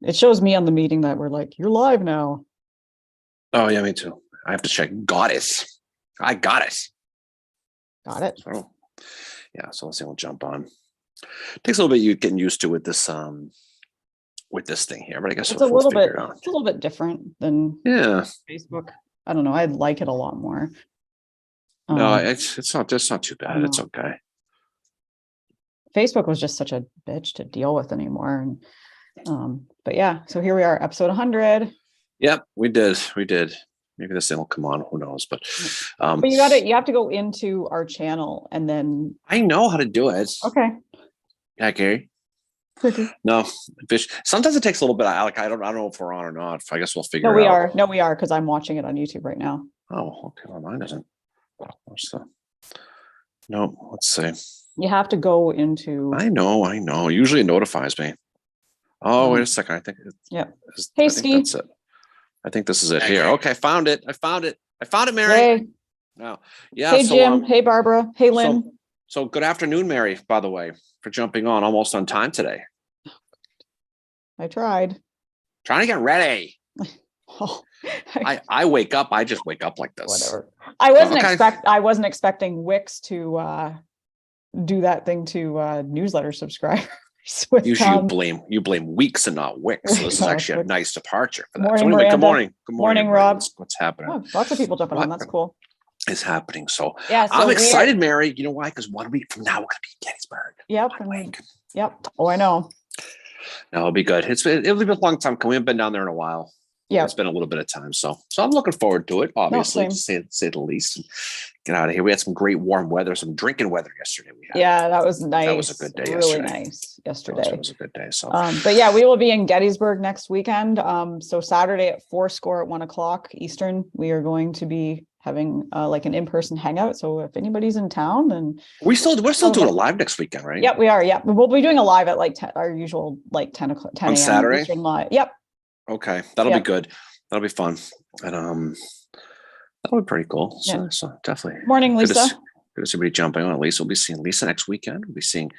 It shows me on the meeting that we're like, you're live now. Oh yeah, me too. I have to check. Goddess. I got it. Got it. So yeah, so let's see. We'll jump on. Takes a little bit you getting used to with this thing here, but I guess It's we'll figure it out. It's a little bit different than Facebook. I don't know. I like it a lot more. No, it's not too bad. It's okay. Facebook was just such a bitch to deal with anymore. And but yeah, so here we are, episode 100. Yep, we did. Maybe this thing will come on. Who knows? But you have to go into our channel and then. I know how to do it. Okay. Yeah, Gary. No, fish. Sometimes it takes a little bit. I don't know if we're on or not. I guess we'll figure it out. No, we are because I'm watching it on YouTube right now. Oh, okay. Well, mine isn't. No, let's see. You have to go into. I know. Usually it notifies me. Oh, wait a second. I think. Hey, Ski. That's it. I think this is it here. Okay, I found it, Mary. Hey. Now, yeah. Hey, Jim. Hey, Barbara. Hey, Lynn. So good afternoon, Mary, by the way, for jumping on almost on time today. I tried. Trying to get ready. Oh, I wake up. I just wake up like this. Whatever. I wasn't expecting Wix to do that thing to newsletter subscribers. Usually you blame Weeks and not Wix. So this is actually a nice departure for that. Morning, so anyway, good morning. Good morning, Rob. What's happening? Oh, lots of people jumping on. That's cool. Is happening. So, yeah, I'm excited, Mary. You know why? Because 1 week from now we're gonna be in Gettysburg. Yep. Yep. Oh, I know. No, it'll be good. It'll be a long time coming. We haven't been down there in a while. Yeah, it's been a little bit of time. So I'm looking forward to it, obviously, to say the least. And get out of here. We had some great warm weather, some drinking weather yesterday. Yeah, that was nice. That was a good day. Really nice yesterday. It was a good day. So, but yeah, we will be in Gettysburg next weekend. So Saturday at 4:00 at 1:00 Eastern, we are going to be having like an in-person hangout. So if anybody's in town, then we're still doing a live next weekend, right? Yep, we are. Yeah, we'll be doing a live at like our usual like 10 o'clock, 10 on Saturday. Eastern live. Yep. Okay, that'll be good. That'll be fun, and that'll be pretty cool. So, so definitely. Morning, Lisa. Good to see everybody jumping on. At least we'll be seeing Lisa next weekend. We'll be seeing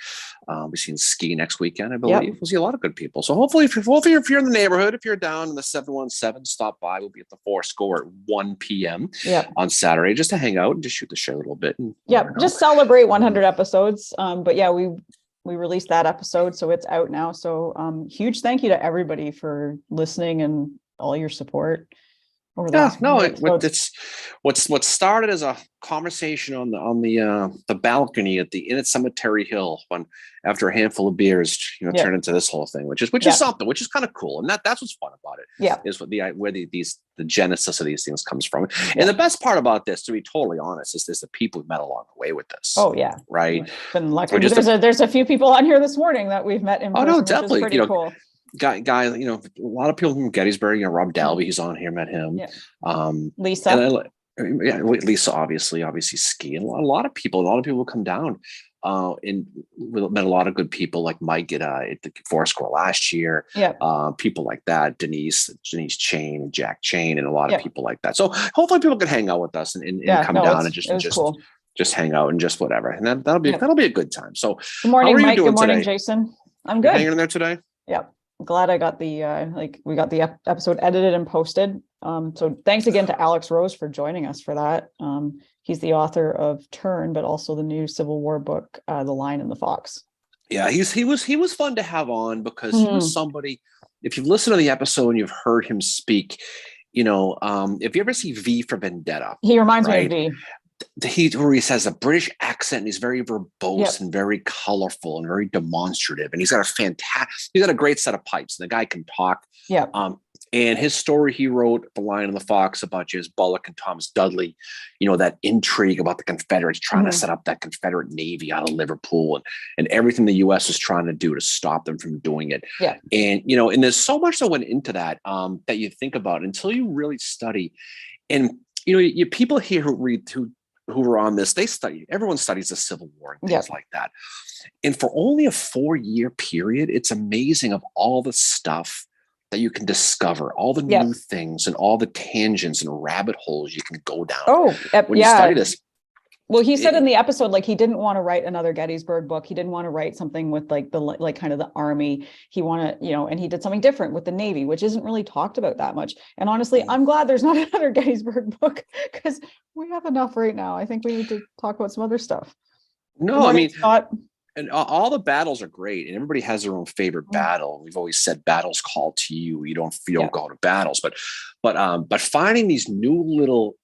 Ski next weekend, I believe. Yep. We'll see a lot of good people. So hopefully, if you're in the neighborhood, if you're down in the 717, stop by. We'll be at the Foursquare at 1 p.m. on Saturday just to hang out and just shoot the show a little bit. And, just celebrate 100 episodes. But yeah, we released that episode, so it's out now. So huge thank you to everybody for listening and all your support. It's what started as a conversation on the balcony at the Inn at Cemetery Hill when after a handful of beers, turned into this whole thing, which is something, which is kind of cool, and that's what's fun about it. Yeah, is what the genesis of these things comes from, and the best part about this, to be totally honest, is the people we've met along the way with this. Oh yeah, right. Been lucky. There's a few people on here this morning that we've met in person. Oh no, definitely. Which is pretty cool. Guy, a lot of people from Gettysburg, Rob Dalby, he's on here, met him. Yeah. Lisa. Lisa, obviously Ski, and a lot of people will come down. And we met a lot of good people like Mike at the Foursquare last year. Yeah. People like that, Denise Chain, Jack Chain, and a lot of people like that. So hopefully people can hang out with us and come down and just hang out and just whatever. And that'll be a good time. So good morning, Mike. Good morning, today? Jason. I'm good. Hanging in there today? Yep. Glad I got we got the episode edited and posted. So thanks again to Alex Rose for joining us for that. He's the author of Turn, but also the new Civil War book, The Lion and the Fox. Yeah, he was fun to have on because he was somebody. If you've listened to the episode and you've heard him speak, if you ever see V for Vendetta, he reminds me of V. Where he says a British accent, and he's very verbose and very colorful and very demonstrative, and he's got a great set of pipes, and the guy can talk. Yeah. And his story he wrote, The Lion and the Fox, about James Bullock and Thomas Dudley, that intrigue about the Confederates trying to set up that Confederate Navy out of Liverpool and everything the U.S. was trying to do to stop them from doing it. Yeah. And, and there's so much that went into that that you think about until you really study. And, you people here who were on this, everyone studies the Civil War and things like that. And for only a 4-year period, it's amazing of all the stuff that you can discover, all the new things and all the tangents and rabbit holes you can go down. Oh, when you study this. Well, he said in the episode, like, he didn't want to write another Gettysburg book. He didn't want to write something with like the, like kind of the army. He wanted, you know, and he did something different with the Navy, which isn't really talked about that much. And honestly, I'm glad there's not another Gettysburg book, because we have enough right now. I think we need to talk about some other stuff. No, I mean, Scott. and all the battles are great, and everybody has their own favorite battle. We've always said battles call to you. You don't go to battles, but finding these little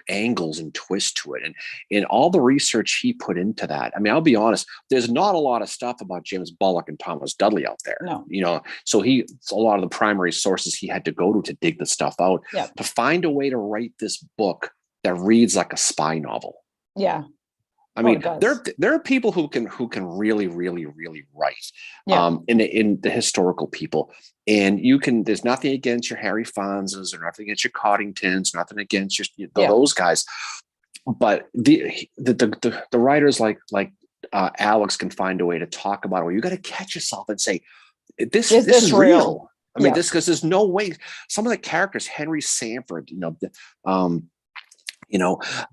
angles and twists to it, and all the research he put into that. I mean, I'll be honest, there's not a lot of stuff about James Bullock and Thomas Dudley out there. No. You know, so a lot of the primary sources he had to go to dig the stuff out to find a way to write this book that reads like a spy novel. Yeah. I mean, there are people who can really write, in the historical people, and there's nothing against your Harry Fonzas or nothing against your Coddingtons, nothing against those guys, but the writers like Alex can find a way to talk about it where you got to catch yourself and say, this is real. I mean, because there's no way some of the characters, Henry Sanford,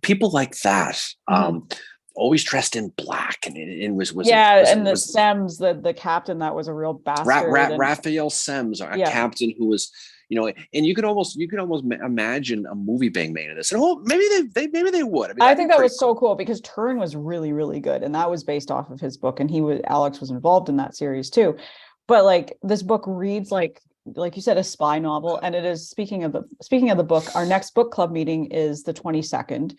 people like that. Always dressed in black and Semmes, the captain, that was a real bastard. Raphael Semmes, a captain who was, and you could almost imagine a movie being made of this. And maybe they would. I mean, I think that was so cool, because Turn was really, really good, and that was based off of his book, and Alex was involved in that series too. But like, this book reads like you said, a spy novel, and it is. Speaking of the book, our next book club meeting is the 22nd.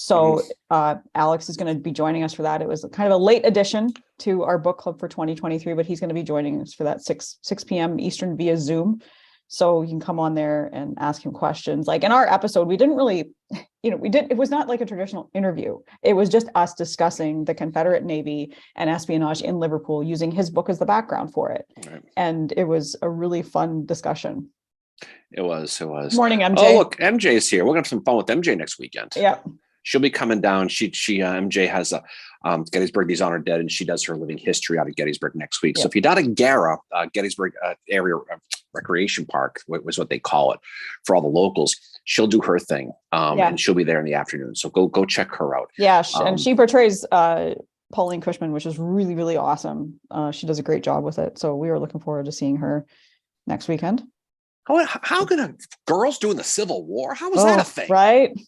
So Alex is going to be joining us for that. It was kind of a late addition to our book club for 2023, but he's going to be joining us for that 6 p.m. Eastern via Zoom. So you can come on there and ask him questions. Like in our episode, we didn't really, it was not like a traditional interview. It was just us discussing the Confederate Navy and espionage in Liverpool using his book as the background for it. Right. And it was a really fun discussion. It was. Morning, MJ. Oh, look, MJ is here. We're going to have some fun with MJ next weekend. Yeah. She'll be coming down. MJ has a Gettysburg, These Honor Dead, and she does her living history out of Gettysburg next week. Yep. So if you're down at Gara, Gettysburg area recreation park was what they call it for all the locals, she'll do her thing, and she'll be there in the afternoon. So go check her out. Yeah, and she portrays Pauline Cushman, which is really, really awesome. She does a great job with it. So we are looking forward to seeing her next weekend. How can girls doing the Civil War? How is that a thing? Right.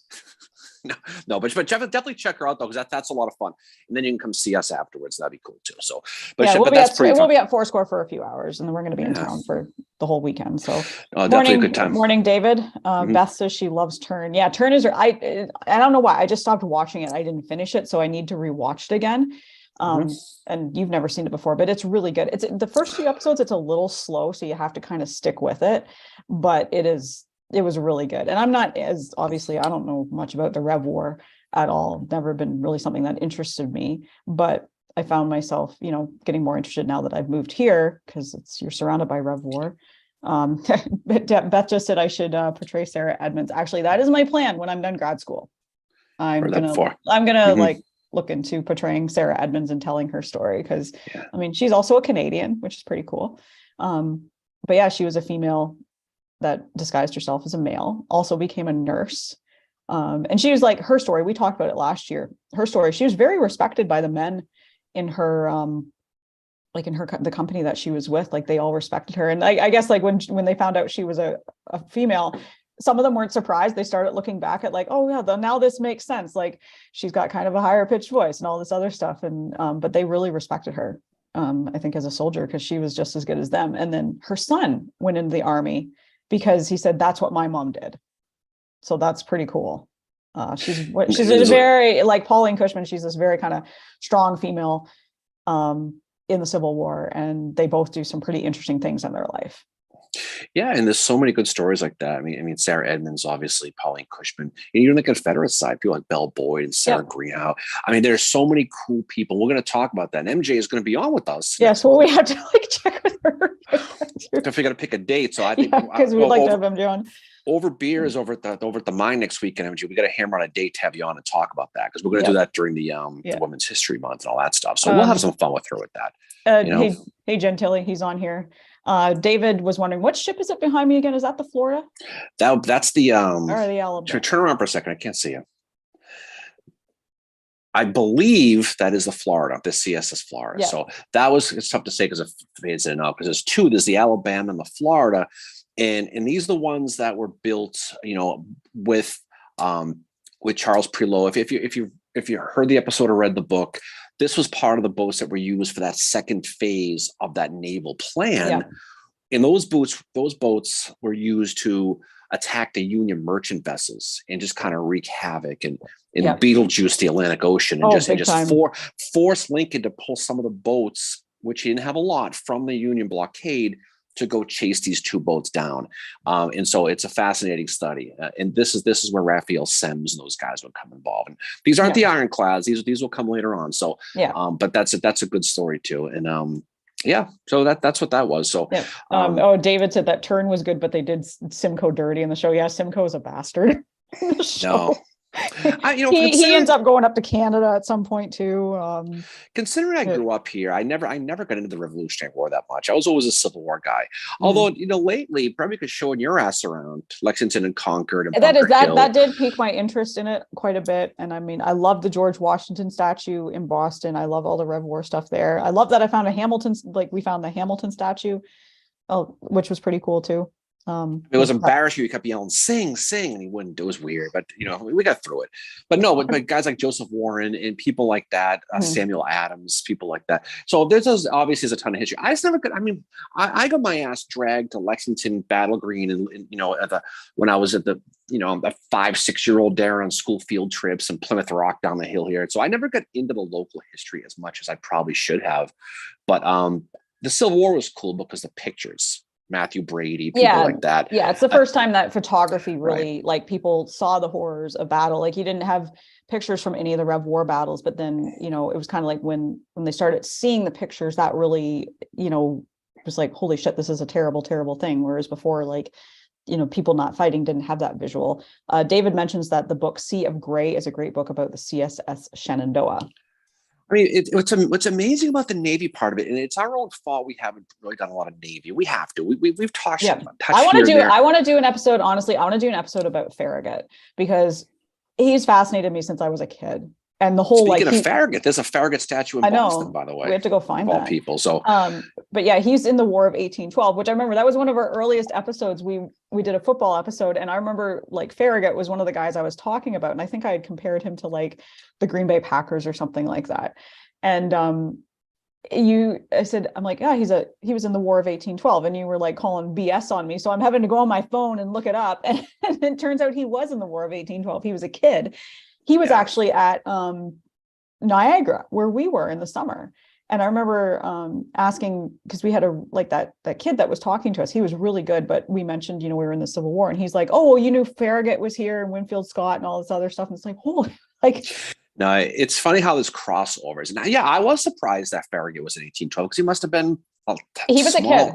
No, but definitely check her out though, because that's a lot of fun. And then you can come see us afterwards. That'd be cool too. So, we'll be at Foursquare for a few hours, and then we're going to be in town for the whole weekend. So, definitely a good time. Morning, David. Beth says she loves Turn. Yeah, Turn is. I don't know why. I just stopped watching it. I didn't finish it, so I need to rewatch it again. And you've never seen it before, but it's really good. It's the first few episodes. It's a little slow, so you have to kind of stick with it. But it was really good. And I'm not obviously, I don't know much about the Rev War at all. Never been really something that interested me, but I found myself, getting more interested now that I've moved here, because you're surrounded by Rev War. Beth just said I should portray Sarah Edmonds. Actually, that is my plan when I'm done grad school. I'm gonna like look into portraying Sarah Edmonds and telling her story, because I mean, she's also a Canadian, which is pretty cool. But yeah, she was a female that disguised herself as a male, also became a nurse. And she was like, her story, we talked about it last year. Her story, she was very respected by the men in her, the company that she was with. Like, they all respected her. And I guess like when they found out she was a female, some of them weren't surprised. They started looking back at like, oh yeah, now this makes sense. Like, she's got kind of a higher pitched voice and all this other stuff. And, but they really respected her, I think, as a soldier, because she was just as good as them. And then her son went into the army, because he said, that's what my mom did. So that's pretty cool. She's a very, like Pauline Cushman, she's this very kind of strong female in the Civil War, and they both do some pretty interesting things in their life. Yeah, and there's so many good stories like that. I mean, Sarah Edmonds, obviously, Pauline Cushman, and even the Confederate side, people like Belle Boyd and Sarah Greenhow. I mean, there's so many cool people. We're going to talk about that. And MJ is going to be on with us. Yes, well, we have to check with her. If we got to pick a date, so I think because we'd like to have MJ on. Over beers over at the mine next week, and MJ, we got to hammer on a date to have you on and talk about that, because we're going to do that during the Women's History Month and all that stuff. So we'll have some fun with her with that. Hey, Gentili, he's on here. David was wondering, what ship is it behind me again? Is that the Florida? That's the or the Alabama? Turn around for a second. I can't see you. I believe that is the Florida, the CSS Florida. Yeah. So that was, it's tough to say because it's enough, because there's two. There's the Alabama and the Florida, and these are the ones that were built, with Charles Prelot. If you heard the episode or read the book, this was part of the boats that were used for that second phase of that naval plan. Yeah. And those boats were used to attack the Union merchant vessels and just kind of wreak havoc and Beetlejuice the Atlantic Ocean and just force Lincoln to pull some of the boats, which he didn't have a lot, from the Union blockade to go chase these two boats down. And so it's a fascinating study. And this is where Raphael Semmes and those guys would come involved. And these aren't the ironclads. These will come later on. So, but that's a good story too. And so that's what that was. So, David said that turn was good, but they did Simcoe dirty in the show. Yeah, Simcoe is a bastard. No. He ends up going up to Canada at some point too. Considering I grew up here, I never got into the Revolutionary War that much. I was always a Civil War guy. Although lately, probably because showing your ass around Lexington and Concord and that did pique my interest in it quite a bit. And I mean, I love the George Washington statue in Boston. I love all the Rev War stuff there. I love that I found we found the Hamilton statue, which was pretty cool too. It was embarrassing. He kept yelling, "Sing, sing," and he wouldn't. It was weird, but we got through it. But no, but guys like Joseph Warren and people like that, Samuel Adams, people like that. So there's obviously a ton of history. I just never could. I mean, I got my ass dragged to Lexington, Battle Green, and when I was at the 5-6-year-old there on school field trips and Plymouth Rock down the hill here. So I never got into the local history as much as I probably should have. But the Civil War was cool because the pictures. Matthew Brady, people like that. Yeah, it's the first time that photography really, like, people saw the horrors of battle. Like, you didn't have pictures from any of the Rev War battles, but then, it was kind of like when they started seeing the pictures, that really, was like, holy shit, this is a terrible, terrible thing. Whereas before, like, people not fighting didn't have that visual. David mentions that the book Sea of Gray is a great book about the CSS Shenandoah. I mean, what's amazing about the Navy part of it, and it's our own fault we haven't really done a lot of Navy. We have to. We've touched. Yeah. I want to do an episode. Honestly, I want to do an episode about Farragut because he's fascinated me since I was a kid. And the whole Speaking of Farragut, there's a Farragut statue in Boston, by the way. We have to go find all people. So, but yeah, he's in the War of 1812, which I remember that was one of our earliest episodes. We did a football episode, and I remember like Farragut was one of the guys I was talking about, and I think I had compared him to like the Green Bay Packers or something like that. And I said, I'm like, yeah, he was in the War of 1812, and you were like calling BS on me, so I'm having to go on my phone and look it up, and it turns out he was in the War of 1812. He was a kid. He was actually at Niagara, where we were in the summer. And I remember asking, because we had that kid that was talking to us. He was really good, but we mentioned, we were in the Civil War, and he's like, oh, well, you knew Farragut was here and Winfield Scott and all this other stuff. And it's like, holy, like. No, it's funny how there's crossovers. Now, I was surprised that Farragut was in 1812 because he must have been. He was small. A kid.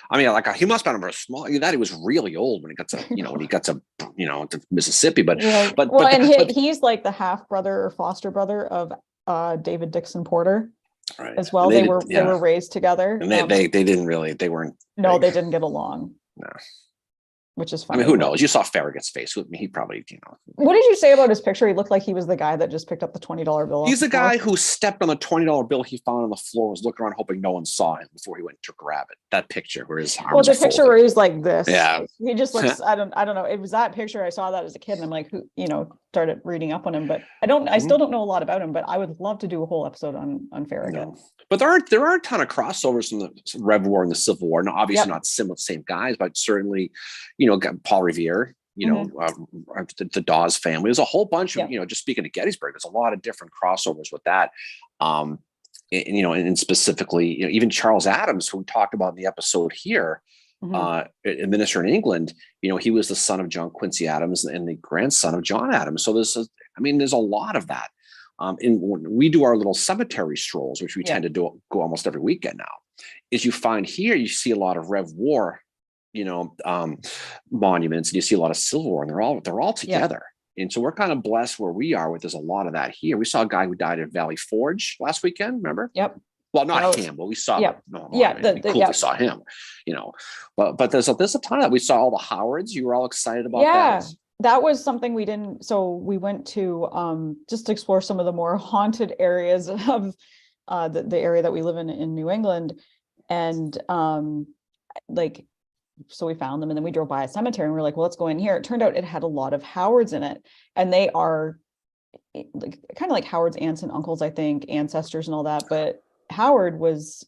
I mean, like he must have been very small. That he was really old when he got to, to Mississippi. But he's like the half brother or foster brother of David Dixon Porter, as well. They were raised together, and they weren't. No, they didn't get along. No. Which is funny. I mean, who knows? You saw Farragut's face. He probably, What did you say about his picture? He looked like he was the guy that just picked up the $20 bill. He's the guy who stepped on the $20 bill he found on the floor, was looking around hoping no one saw him before he went to grab it. That picture where his arms the picture folded. where he's like this. Yeah. He just looks, I don't know. It was that picture. I saw that as a kid, and I'm like, started reading up on him, but I still don't know a lot about him, but I would love to do a whole episode on Farragut. No. But there are a ton of crossovers from the Rev War and the Civil War. Now, obviously not same guys, but certainly, Paul Revere, the Dawes family. There's a whole bunch of, just speaking of Gettysburg, there's a lot of different crossovers with that. And specifically, even Charles Adams, who we talked about in the episode here, a minister in England, he was the son of John Quincy Adams and the grandson of John Adams. So there's a lot of that. And when we do our little cemetery strolls, which we tend to go almost every weekend now, is you find here, you see a lot of Rev War, monuments, and you see a lot of Civil War, and they're all together. And so we're kind of blessed where we are with, there's a lot of that here. We saw a guy who died at Valley Forge last weekend, remember? Yep. Well, not him, but we saw. We saw him. But there's a ton of that. We saw all the Howards. You were all excited about that. that was something we didn't. So we went to just to explore some of the more haunted areas of the area that we live in New England, and like, so we found them, and then we drove by a cemetery and we are like, well, let's go in here. It turned out it had a lot of Howards in it, and they are like kind of like Howard's aunts and uncles, I think, ancestors and all that. But Howard was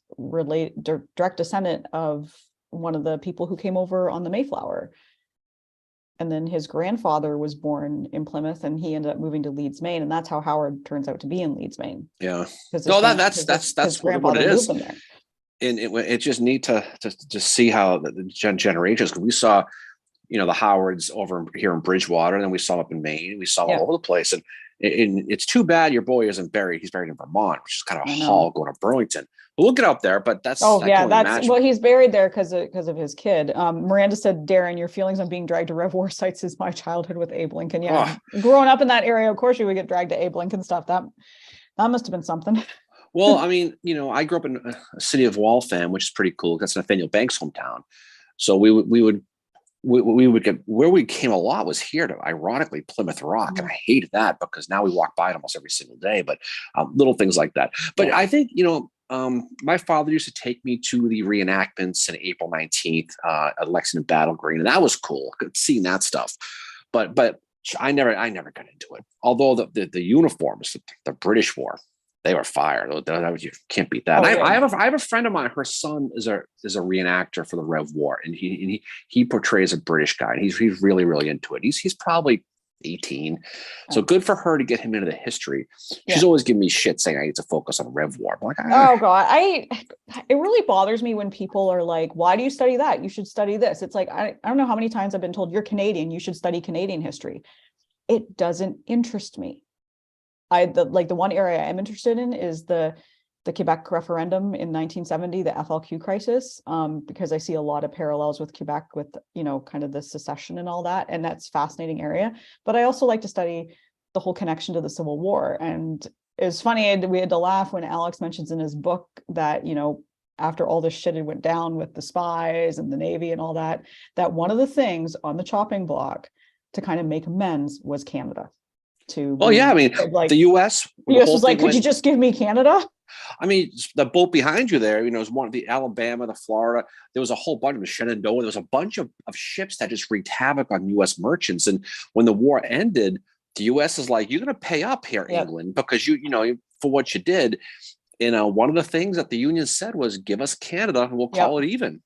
direct descendant of one of the people who came over on the Mayflower. And then his grandfather was born in Plymouth, and he ended up moving to Leeds, Maine, and that's how Howard turns out to be in Leeds, Maine. Yeah. No, that's what it is. And it's just neat to see how the generations. Because we saw, the Howards over here in Bridgewater, and then we saw them up in Maine. We saw all over the place, and it's too bad your boy isn't buried. He's buried in Vermont, which is kind of a haul going to Burlington. But we'll get out there. But that's well, he's buried there because of his kid. Miranda said, Darren, your feelings on being dragged to Rev War sites is my childhood with Abe Lincoln. Yeah, growing up in that area, of course you would get dragged to Abe Lincoln stuff. That must have been something. Well, I mean, I grew up in a city of Waltham, which is pretty cool. That's Nathaniel Banks' hometown. So we would get, where we came a lot was here to, ironically, Plymouth Rock. And I hated that because now we walk by it almost every single day, but little things like that. But I think, my father used to take me to the reenactments on April 19th at Lexington Battle Green. And that was cool, seeing that stuff. But I never got into it. Although the uniforms, the British wore, they were fire. You can't beat that. I have a friend of mine. Her son is a reenactor for the Rev War, and he portrays a British guy. And he's really, really into it. He's probably 18, so good for her to get him into the history. She's always giving me shit saying I need to focus on Rev War. I'm like, oh god, it really bothers me when people are like, why do you study that? You should study this. It's like, I don't know how many times I've been told, you're Canadian, you should study Canadian history. It doesn't interest me. The one area I'm interested in is the Quebec referendum in 1970, the FLQ crisis, because I see a lot of parallels with Quebec with, kind of the secession and all that. And that's a fascinating area. But I also like to study the whole connection to the Civil War. And it's funny, we had to laugh when Alex mentions in his book that, after all this shit had went down with the spies and the Navy and all that, that one of the things on the chopping block to kind of make amends was Canada. I mean, like, the U.S. was like, could you just give me Canada? I mean, the boat behind you there, was one of the Alabama, the Florida. There was a whole bunch of Shenandoah. There was a bunch of ships that just wreaked havoc on U.S. merchants. And when the war ended, the U.S. is like, you're going to pay up here, England, because you for what you did. And one of the things that the Union said was, give us Canada and we'll call it even.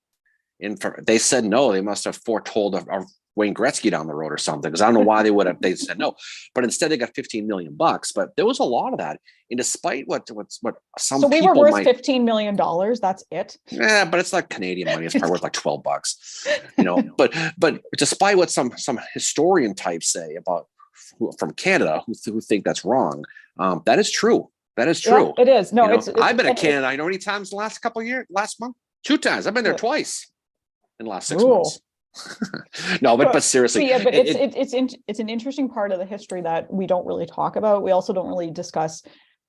And they said no. They must have foretold a Wayne Gretzky down the road or something, because I don't know why they said no, but instead they got $15 million. But there was a lot of that, and despite what some so we people were worth $15 million. That's it. Yeah, but it's like Canadian money. It's probably worth like $12. But despite what some historian types say about from Canada who think that's wrong, that is true. That is true. Yeah, it is. No, I've been to Canada. I know how many times the last month? 2 times. I've been there twice in the last 6 months. No, but seriously, but it's an interesting part of the history that we don't really talk about. We also don't really discuss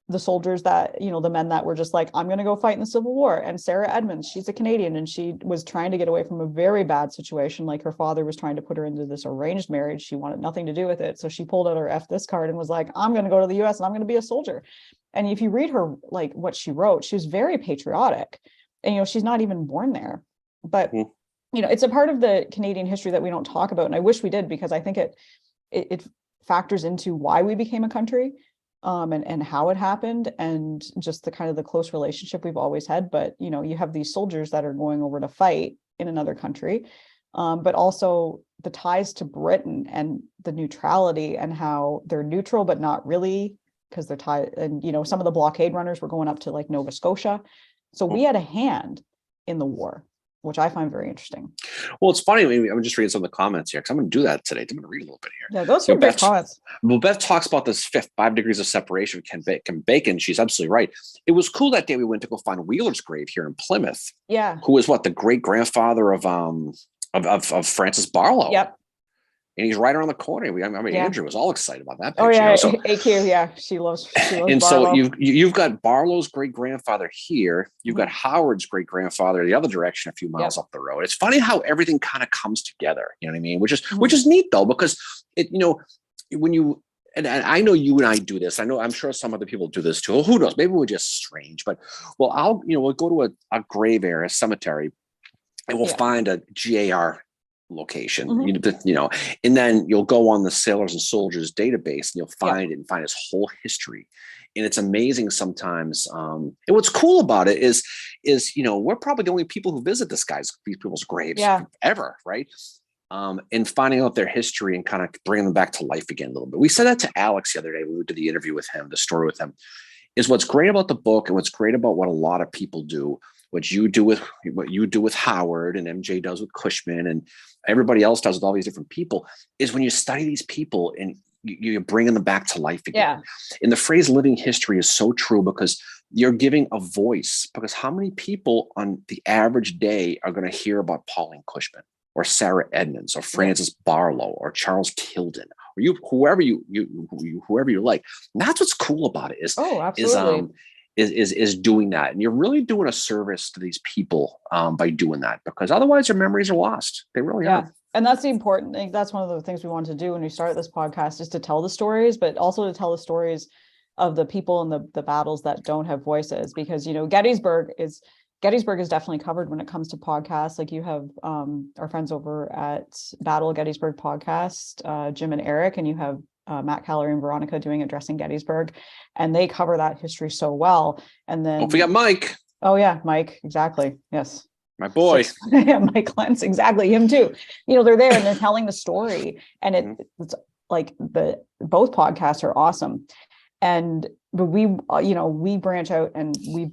the soldiers that, the men that were just like, I'm going to go fight in the Civil War. And Sarah Edmonds, she's a Canadian, and she was trying to get away from a very bad situation. Like, her father was trying to put her into this arranged marriage. She wanted nothing to do with it. So she pulled out her F this card and was like, I'm going to go to the US and I'm going to be a soldier. And if you read her, like, what she wrote, she was very patriotic, and, she's not even born there, but it's a part of the Canadian history that we don't talk about. And I wish we did, because I think it factors into why we became a country, and how it happened, and just the kind of the close relationship we've always had. But, you have these soldiers that are going over to fight in another country, but also the ties to Britain and the neutrality, and how they're neutral, but not really, because they're tied. And, some of the blockade runners were going up to like Nova Scotia. So we had a hand in the war, which I find very interesting. Well, it's funny. I'm just reading some of the comments here, because I'm going to do that today. I'm going to read a little bit here. Yeah, those are great comments. Well, Beth talks about this 5 degrees of separation with Ken Bacon. She's absolutely right. It was cool that day we went to go find Wheeler's grave here in Plymouth. Yeah. Who was the great grandfather of Francis Barlow. Yep. and he's right around the corner. I mean, Yeah. Andrew was all excited about that Oh picture. yeah, So AQ. Yeah, she loves and so Barlow. you've got Barlow's great grandfather here. You've got Mhm. Howard's great grandfather the other direction, a few miles Yep. up the road. It's funny how everything kind of comes together. You know what I mean? Which Mhm. is neat though, because it when you and I know you and I do this. I know I'm sure some other people do this too. Who knows? Maybe we're just strange. But we'll go to a grave area, a cemetery, and we'll Yeah. find a GAR location, Mhm. and then you'll go on the Sailors and Soldiers database and you'll Yeah. find it and find its whole history. And it's amazing sometimes. And what's cool about it is we're probably the only people who visit these people's graves Yeah. ever, right? And finding out their history and kind of bringing them back to life again a little bit. We said that to Alex the other day when we did the interview with him, the story with him, is what's great about the book and what's great about what a lot of people do, what you do with Howard and MJ does with Cushman and everybody else does with all these different people, is when you study these people and you're bringing them back to life again. Yeah. And the phrase living history is so true because you're giving a voice, because how many people on the average day are going to hear about Pauline Cushman or Sarah Edmonds or Francis Barlow or Charles Tilden or whoever you like. And that's what's cool about it Absolutely. is doing that. And you're really doing a service to these people by doing that, because otherwise their memories are lost. They really are. And that's the important thing. That's one of the things we wanted to do when we started this podcast, is to tell the stories, but also to tell the stories of the people in the battles that don't have voices, because, Gettysburg is definitely covered when it comes to podcasts. Like you have our friends over at Battle Gettysburg podcast, Jim and Eric, and you have Matt Callery and Veronica doing Addressing Gettysburg, and they cover that history so well. And then don't forget Mike. Oh yeah, Mike, exactly. Yes. My boy. Yeah, Mike Lentz, exactly. Him too. They're there and they're telling the story, and it's like both podcasts are awesome. But we branch out and we've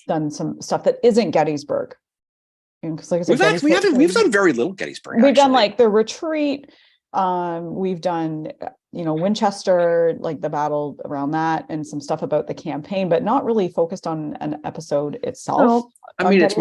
done some stuff that isn't Gettysburg. Because like I said, we've done very little Gettysburg. We've done like the retreat. We've done, Winchester, like the battle around that, and some stuff about the campaign, but not really focused on an episode itself. No. I mean, it's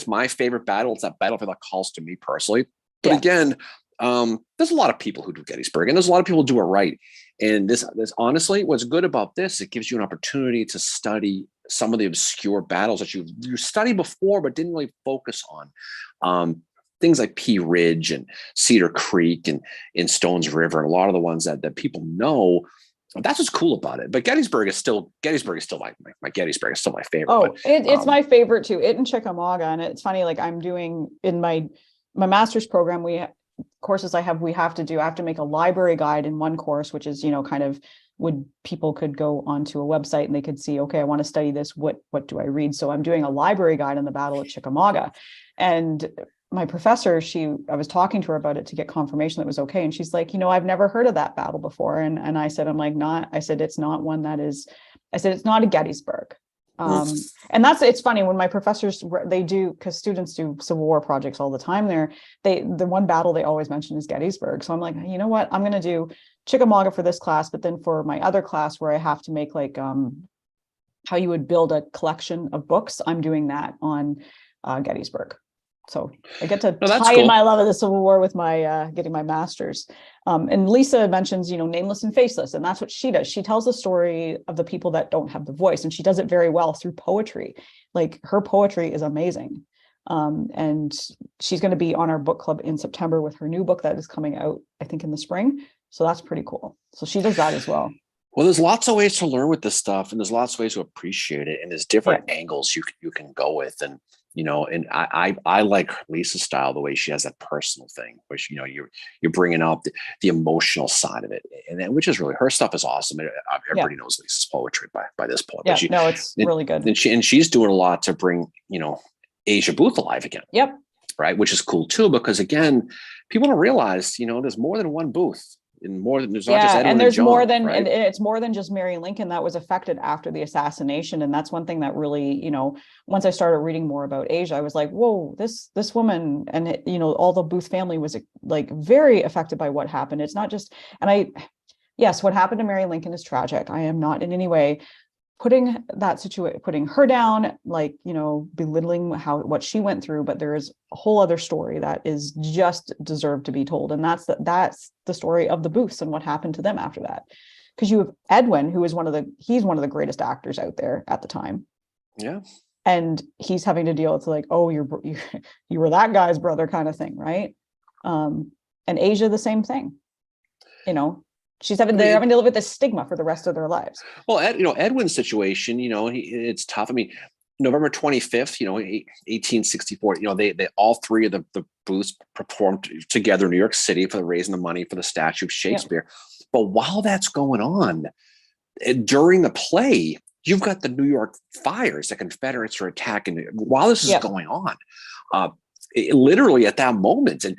my favorite battle. It's that battlefield that calls to me personally. But again, there's a lot of people who do Gettysburg, and there's a lot of people who do it right. And this honestly, what's good about this, it gives you an opportunity to study some of the obscure battles that you studied before, but didn't really focus on. Things like Pea Ridge and Cedar Creek and Stones River, and a lot of the ones that people know. That's what's cool about it. But Gettysburg is still my Gettysburg is still my favorite. Oh, it's my favorite too. It and Chickamauga. And it's funny, like I'm doing in my master's program, we have to make a library guide in one course, which is, kind of people could go onto a website and they could see, okay, I want to study this. What do I read? So I'm doing a library guide on the Battle of Chickamauga. And my professor, I was talking to her about it to get confirmation that it was okay. And she's like, I've never heard of that battle before. And I said, it's not one that is, it's not a Gettysburg. And it's funny when my professors, because students do Civil War projects all the time there, the one battle they always mention is Gettysburg. So I'm like, you know what, I'm going to do Chickamauga for this class, but then for my other class where I have to make like how you would build a collection of books, I'm doing that on Gettysburg. So I get to tie in my love of the Civil War with my getting my master's. And Lisa mentions, Nameless and Faceless, and that's what she does. She tells the story of the people that don't have the voice, and she does it very well through poetry. Like her poetry is amazing. And she's going to be on our book club in September with her new book that is coming out, I think, in the spring. So that's pretty cool. So she does that as well. Well, there's lots of ways to learn with this stuff, and there's lots of ways to appreciate it, and there's different angles you can go with. And and I like Lisa's style, the way she has that personal thing, which you're bringing up the emotional side of it, and then, which is really, her stuff is awesome. Everybody knows Lisa's poetry by this point. Yeah, it's really good. And she's doing a lot to bring Asia Booth alive again. Yep. Right, which is cool too, because again, people don't realize there's more than one Booth. And more than there's not just Edwin and there's John, more than, right? and it's more than just Mary Lincoln that was affected after the assassination. And that's one thing that really, once I started reading more about Asia, I was like, whoa, this woman and all the Booth family was like very affected by what happened. It's not just, yes, what happened to Mary Lincoln is tragic. I am not in any way putting that situation, putting her down, like, you know, belittling what she went through. But there is a whole other story that is just deserved to be told. And that's the story of the Booths and what happened to them after that. Because you have Edwin, who is he's one of the greatest actors out there at the time. Yeah. And he's having to deal with like, oh, you were that guy's brother kind of thing, right? And Asia, the same thing. You know, they're having to live with this stigma for the rest of their lives. Well, Edwin's situation, you know, it's tough. I mean, November 25th, you know, 1864, you know, they all three of the Booths performed together in New York City for raising the money for the statue of Shakespeare. Yeah. But while that's going on, during the play, you've got the New York fires. The Confederates are attacking while this is going on. Literally at that moment, and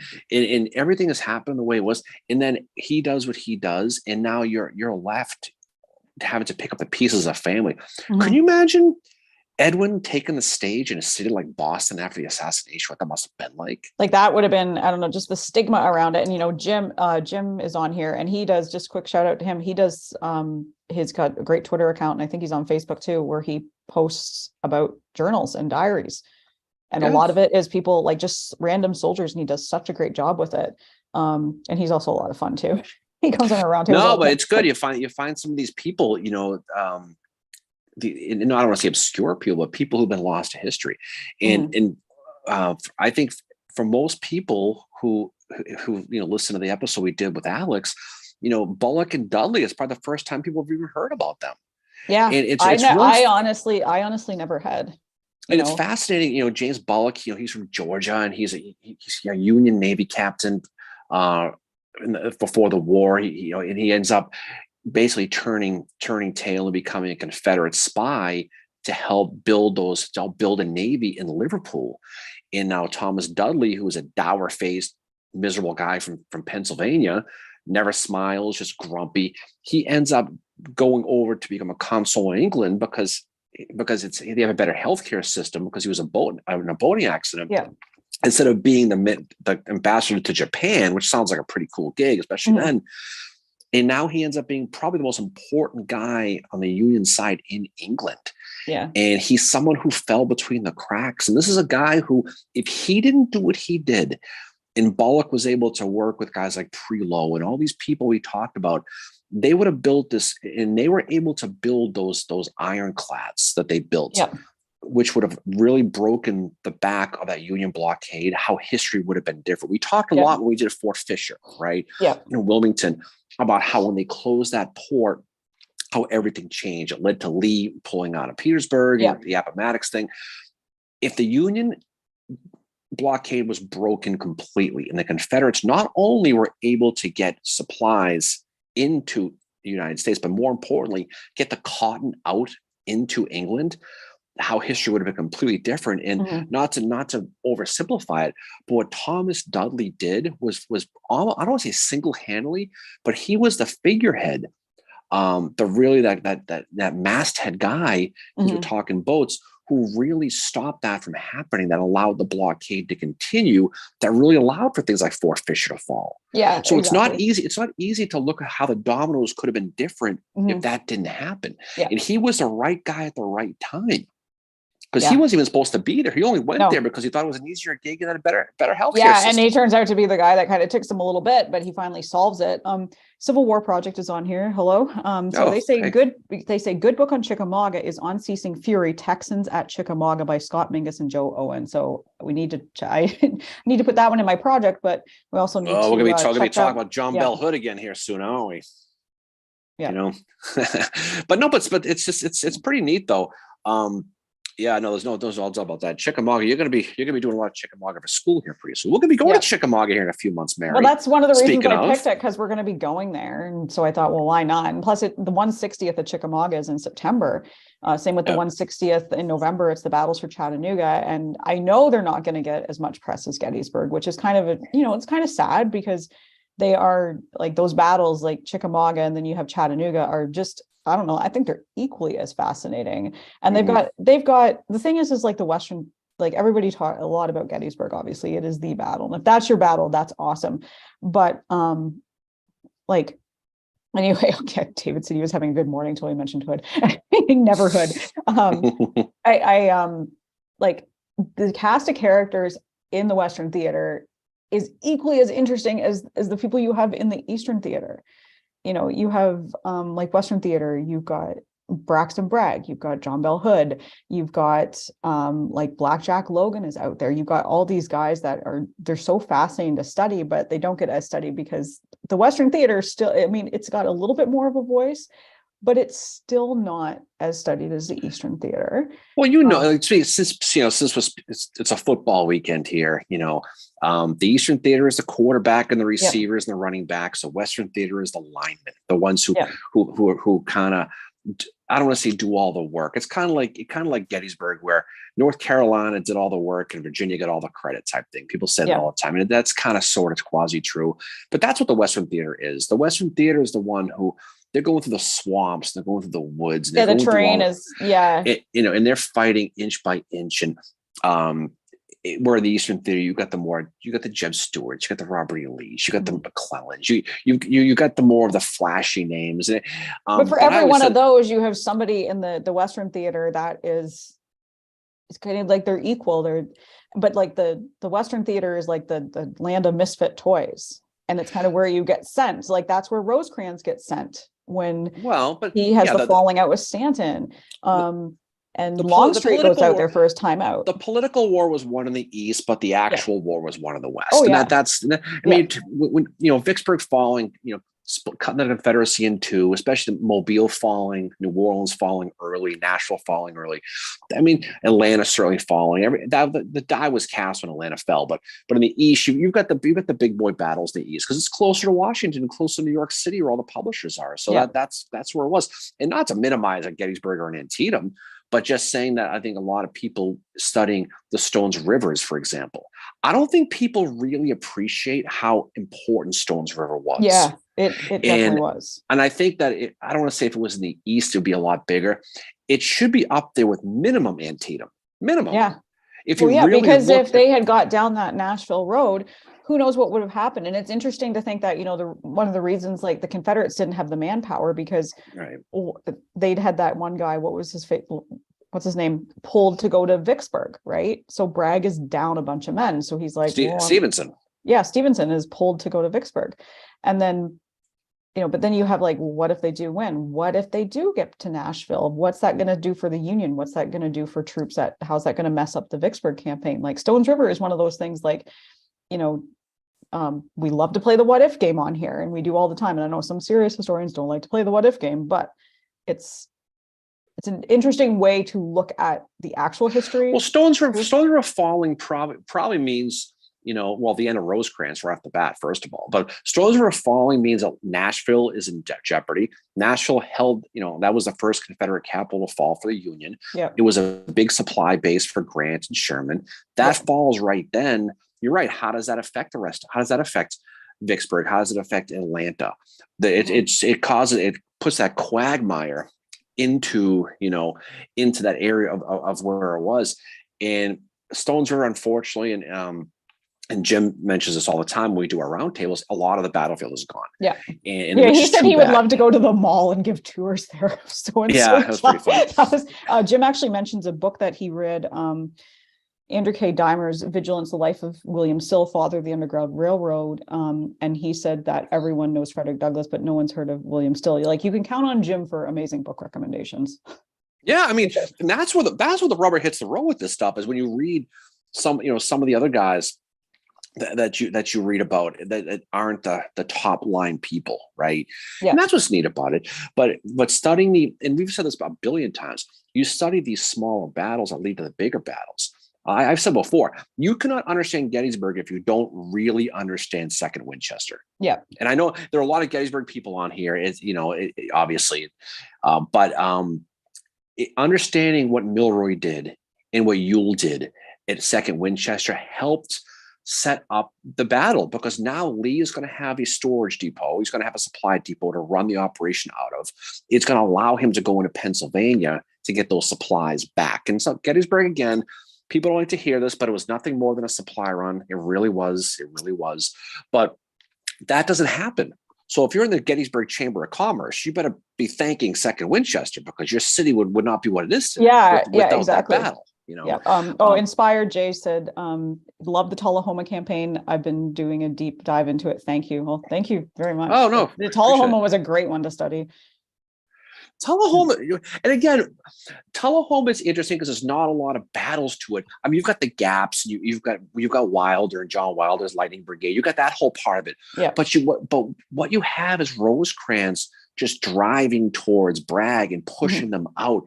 everything has happened the way it was. And then he does what he does, and now you're left having to pick up the pieces of family. Mm-hmm. Can you imagine Edwin taking the stage in a city like Boston after the assassination? What that must have been like. Like that would have been, I don't know, just the stigma around it. And you know, Jim is on here, and he does, just quick shout out to him. He does he's got a great Twitter account, and I think he's on Facebook too, where he posts about journals and diaries. And a lot of it is people like just random soldiers, and he does such a great job with it. And he's also a lot of fun too. He comes on around here. No, but it's good. You find some of these people, you know, I don't want to say obscure people, but people who've been lost to history. And I think for most people who you know listen to the episode we did with Alex, you know, Bullock and Dudley is probably the first time people have even heard about them. Yeah, and I honestly never had. And it's fascinating, you know, James Bullock, you know, he's from Georgia, and he's a Union Navy captain before the war. And he ends up basically turning tail and becoming a Confederate spy to help build a navy in Liverpool. And now Thomas Dudley, who was a dour-faced, miserable guy from Pennsylvania, never smiles, just grumpy. He ends up going over to become a consul in England because they have a better healthcare system, because he was in a boating accident. Yeah. Instead of being the ambassador to Japan, which sounds like a pretty cool gig, especially then. And now he ends up being probably the most important guy on the Union side in England. Yeah. And he's someone who fell between the cracks. And this is a guy who, if he didn't do what he did, and Bullock was able to work with guys like Prelow and all these people we talked about, they would have built this, and they were able to build those ironclads that they built, which would have really broken the back of that Union blockade, how history would have been different. We talked a lot when we did Fort Fisher, right? Yeah. In Wilmington, about how when they closed that port, how everything changed. It led to Lee pulling out of Petersburg and the Appomattox thing. If the Union blockade was broken completely, and the Confederates not only were able to get supplies into the United States, but more importantly, get the cotton out into England, how history would have been completely different. And not to oversimplify it, but what Thomas Dudley did was almost, I don't want to say single-handedly, but he was the figurehead, that masthead guy, because we're talking boats, who really stopped that from happening, that allowed the blockade to continue, that really allowed for things like Fort Fisher to fall. Yeah. So it's not easy. It's not easy to look at how the dominoes could have been different if that didn't happen. Yeah. And he was the right guy at the right time. Because he wasn't even supposed to be there. He only went there because he thought it was an easier gig and a better healthcare system. And he turns out to be the guy that kind of takes him a little bit, but he finally solves it. Civil War Project is on here. Hello. They say good book on Chickamauga is Unceasing Fury, Texans at Chickamauga by Scott Mingus and Joe Owen. So we need to I need to put that one in my project, but we also need to we're gonna be talking about John Bell Hood again here soon, aren't we? Yeah. You know. but it's just it's pretty neat though. Yeah, no, there's no odds about that. Chickamauga, you're gonna be doing a lot of Chickamauga for school here pretty soon. We're gonna be going to Chickamauga here in a few months, Mary. Well, that's one of the reasons I picked it, because we're gonna be going there, and so I thought, well, why not? And plus, the 160th at Chickamauga is in September. Same with the 160th in November. It's the battles for Chattanooga, and I know they're not going to get as much press as Gettysburg, which is kind of it's kind of sad, because they are like those battles, like Chickamauga, and then you have Chattanooga, are just, I don't know, I think they're equally as fascinating. And they've got the thing is like the Western, like everybody talk a lot about Gettysburg, obviously it is the battle. And if that's your battle, that's awesome. But like Anyway, okay, David said he was having a good morning until he mentioned Hood. Never Hood. I like the cast of characters in the Western theater is equally as interesting as the people you have in the Eastern theater. You know, you have like Western theater, you've got Braxton Bragg, you've got John Bell Hood, you've got like Blackjack Logan is out there. You've got all these guys that they're so fascinating to study, but they don't get as studied because the Western theater still, I mean, it's got a little bit more of a voice, but it's still not as studied as the Eastern theater. Well, since it's a football weekend here, the Eastern theater is the quarterback and the receivers and the running backs. The Western theater is the linemen, the ones who kind of, I don't want to say do all the work. It's kind of like Gettysburg, where North Carolina did all the work and Virginia got all the credit type thing. People say that all the time, and that's kind of sort of quasi true. But that's what the Western theater is. The Western theater is the one who they're going through the swamps, they're going through the woods. Yeah, the terrain is and they're fighting inch by inch. And where in the Eastern theater, you got the Jeb Stewarts, you got the Robert E. Lee's, you got the McClellans, you got the more of the flashy names. But for every one of those, you have somebody in the Western theater that it's kind of like they're equal. But like the Western theater is like the land of misfit toys, and it's kind of where you get sent. Like that's where Rosecrans gets sent when he has the falling out with Stanton. And Longstreet goes out there for his time out. The political war was won in the East, but the actual war was won in the West. I mean, when Vicksburg falling, cutting the Confederacy in two, especially Mobile falling, New Orleans falling early, Nashville falling early. I mean, Atlanta certainly falling. The die was cast when Atlanta fell, but in the East, you've got the big boy battles in the East because it's closer to Washington and closer to New York City, where all the publishers are. So that's where it was, and not to minimize Gettysburg or Antietam, but just saying that I think a lot of people studying the Stones Rivers, for example, I don't think people really appreciate how important Stones River was. Yeah, it definitely was. And I think that I don't want to say if it was in the East, it would be a lot bigger. It should be up there with minimum Antietam. Minimum. Yeah. Because if they had got down that Nashville road, who knows what would have happened. And it's interesting to think that, one of the reasons like the Confederates didn't have the manpower because they'd had that one guy, what's his name, pulled to go to Vicksburg, right? So Bragg is down a bunch of men. So he's like, Stevenson. Yeah, Stevenson is pulled to go to Vicksburg. And then, but then you have like, what if they do win? What if they do get to Nashville? What's that going to do for the Union? What's that going to do for troops? How's that going to mess up the Vicksburg campaign? Like Stones River is one of those things like, we love to play the what if game on here, and we do all the time. And I know some serious historians don't like to play the what if game, but it's an interesting way to look at the actual history. Well, Stones River falling probably means, the end of Rosecrans right off the bat, first of all. But Stones River falling means that Nashville is in jeopardy. Nashville held, that was the first Confederate capital to fall for the Union. Yeah. It was a big supply base for Grant and Sherman. That falls right then. You're right. How does that affect the rest? How does that affect Vicksburg? How does it affect Atlanta? It puts that quagmire into that area of where it was. And Stones River, unfortunately, and Jim mentions this all the time when we do our roundtables, a lot of the battlefield is gone. Yeah. And he said he would love to go to the mall and give tours there. That was pretty fun. Jim actually mentions a book that he read, Andrew K. Dimer's Vigilance, the Life of William Sill, Father of the Underground Railroad. And he said that everyone knows Frederick Douglass, but no one's heard of William Still. Like, you can count on Jim for amazing book recommendations. Yeah, I mean, and that's where the rubber hits the road with this stuff, is when you read some of the other guys that you read about that aren't the top line people, right? Yeah. And that's what's neat about it. But studying and we've said this about a billion times, you study these smaller battles that lead to the bigger battles. I've said before, you cannot understand Gettysburg if you don't really understand Second Winchester. Yeah. And I know there are a lot of Gettysburg people on here, obviously, understanding what Milroy did and what Ewell did at Second Winchester helped set up the battle, because now Lee is going to have a storage depot. He's going to have a supply depot to run the operation out of. It's going to allow him to go into Pennsylvania to get those supplies back. And so Gettysburg, again, people don't like to hear this, but it was nothing more than a supply run. It really was. But that doesn't happen So if you're in the Gettysburg Chamber of Commerce, you better be thanking Second Winchester, because your city would not be what it is today without exactly. that battle. Inspired Jay said, love the Tullahoma campaign. I've been doing a deep dive into it. Thank you. Well, thank you very much. Oh, no. The Tullahoma was a great one to study. Tullahoma, and again, Tullahoma is interesting because there's not a lot of battles to it. I mean, you've got the gaps, you've got Wilder and John Wilder's Lightning Brigade. You got that whole part of it. Yeah. But what you have is Rosecrans just driving towards Bragg and pushing them out.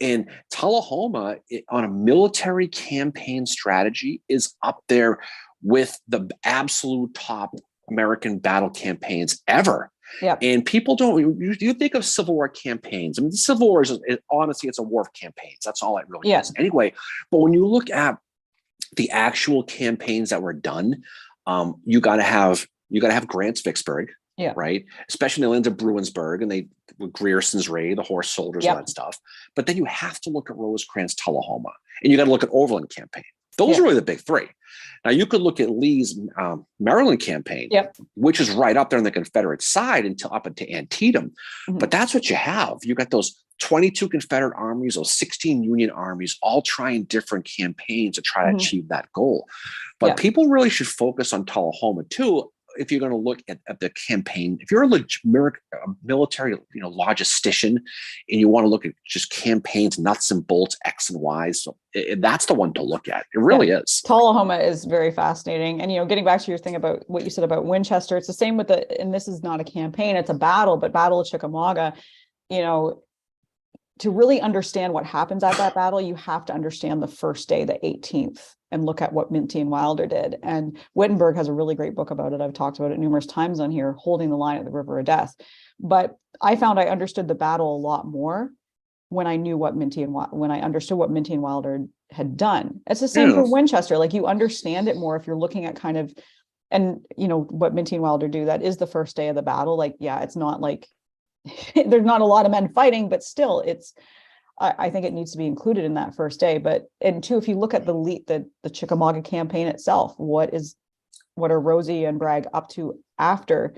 And Tullahoma, on a military campaign strategy, is up there with the absolute top American battle campaigns ever. Yeah. And people don't, you think of Civil War campaigns. I mean, the Civil War is honestly, it's a war of campaigns. That's all it really is. Anyway, but when you look at the actual campaigns that were done, you got to have Grant's Vicksburg, right? Especially in the lands of Bruinsburg, and with Grierson's raid, the horse soldiers, all that stuff. But then you have to look at Rosecrans, Tullahoma, and you got to look at Overland campaign. Those are really the big three. Now, you could look at Lee's Maryland campaign, which is right up there on the Confederate side up into Antietam. But that's what you have. You got those 22 Confederate armies, those 16 Union armies, all trying different campaigns to try to achieve that goal. But people really should focus on Tullahoma too. If you're going to look at the campaign, if you're a military, logistician, and you want to look at just campaigns, nuts and bolts, X and Y's, so that's the one to look at. It really is. Tullahoma is very fascinating. And, getting back to your thing about what you said about Winchester, it's the same with and this is not a campaign, it's a battle, but Battle of Chickamauga, to really understand what happens at that battle, you have to understand the first day, the 18th, and look at what Minty and Wilder did. And Wittenberg has a really great book about it. I've talked about it numerous times on here, Holding the Line at the River of Death. But I found I understood the battle a lot more when I knew when I understood what Minty and Wilder had done. It's the same for Winchester. Like, you understand it more if you're looking at kind of, and what Minty and Wilder do. That is the first day of the battle. Like, it's not like there's not a lot of men fighting, but still, I think it needs to be included in that first day. And two, if you look at the Chickamauga campaign itself, what are Rosie and Bragg up to after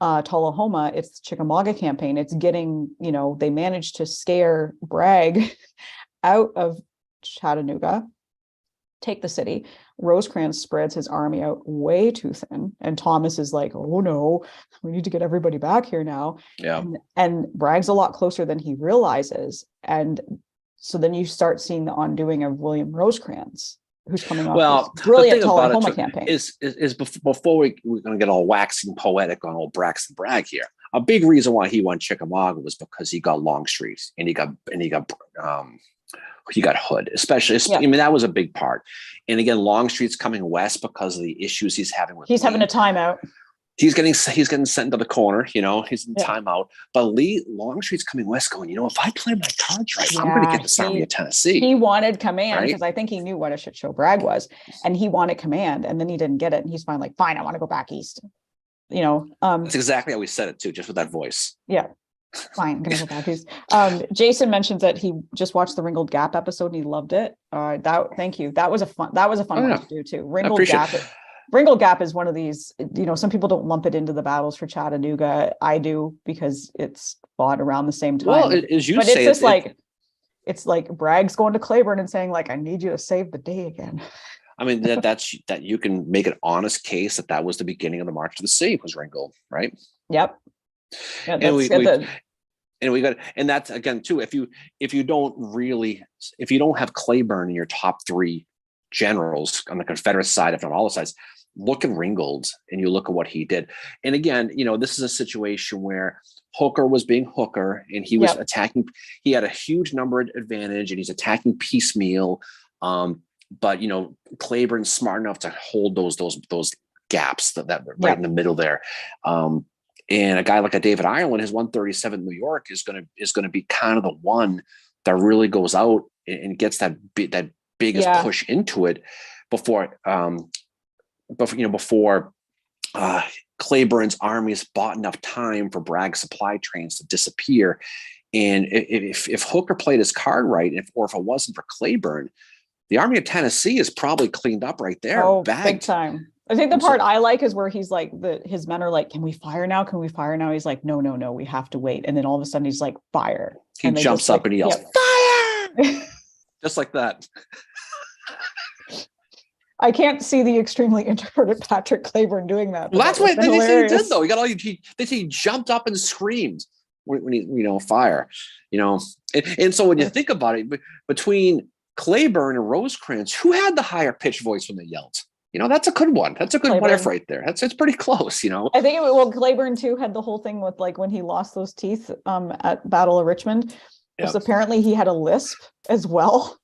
Tullahoma? It's the Chickamauga campaign. It's getting, they managed to scare Bragg out of Chattanooga, take the city. Rosecrans spreads his army out way too thin, and Thomas is like, oh no, we need to get everybody back here now. And Bragg's a lot closer than he realizes. And so then you start seeing the undoing of William Rosecrans, who's coming off this brilliant Tullahoma campaign. Is before we're going to get all waxing poetic on old Braxton Bragg here, a big reason why he won Chickamauga was because he got Longstreet and he got Hood, especially. I mean, that was a big part. And again, Longstreet's coming west because of the issues he's having with. He's having a timeout. He's getting sent into the corner. He's in timeout. But Longstreet's coming west, going, if I play my cards right, I'm going to get this Army of Tennessee. He wanted command because I think he knew what a shit show Bragg was, and he wanted command, and then he didn't get it, and he's finally like, fine, I want to go back east. That's exactly how we said it too, just with that voice. Yeah. Fine, I'm gonna go back. Jason mentions that he just watched the Ringgold Gap episode and he loved it. Thank you. That was a fun one to do too. Ringgold Gap is one of these, some people don't lump it into the battles for Chattanooga. I do, because it's fought around the same time. Well, it's like Bragg's going to Claiborne and saying, like, I need you to save the day again. I mean, that you can make an honest case that was the beginning of the March to the Sea, was Ringgold, right? Yep. Yeah, and that's again too, if you don't have Claiborne in your top three generals on the Confederate side, if not all the sides, look at Ringgold and you look at what he did. And again, this is a situation where Hooker was being Hooker, and he was attacking. He had a huge number advantage, and he's attacking piecemeal. But Claiborne's smart enough to hold those gaps that right in the middle there. And a guy like a David Ireland, his 137 New York is going to be kind of the one that really goes out and gets that biggest push into it before Claiborne's armies bought enough time for Bragg's supply trains to disappear. And if Hooker played his card right, or if it wasn't for Claiborne, the Army of Tennessee is probably cleaned up right there. Oh, big time. I think the part I like is where he's like, his men are like, can we fire now? Can we fire now? He's like, no, we have to wait. And then all of a sudden he's like, fire. He jumps up and he yells, fire! Just like that. I can't see the extremely introverted Patrick Clayburn doing that. Well, that's what they say he did, though. They say he jumped up and screamed when he, fire, and so when you think about it, between Clayburn and Rosecrans, who had the higher pitched voice when they yelled? That's a good one. That's a good one right there. It's pretty close, I think Clayburn too had the whole thing with like when he lost those teeth at Battle of Richmond, because apparently he had a lisp as well.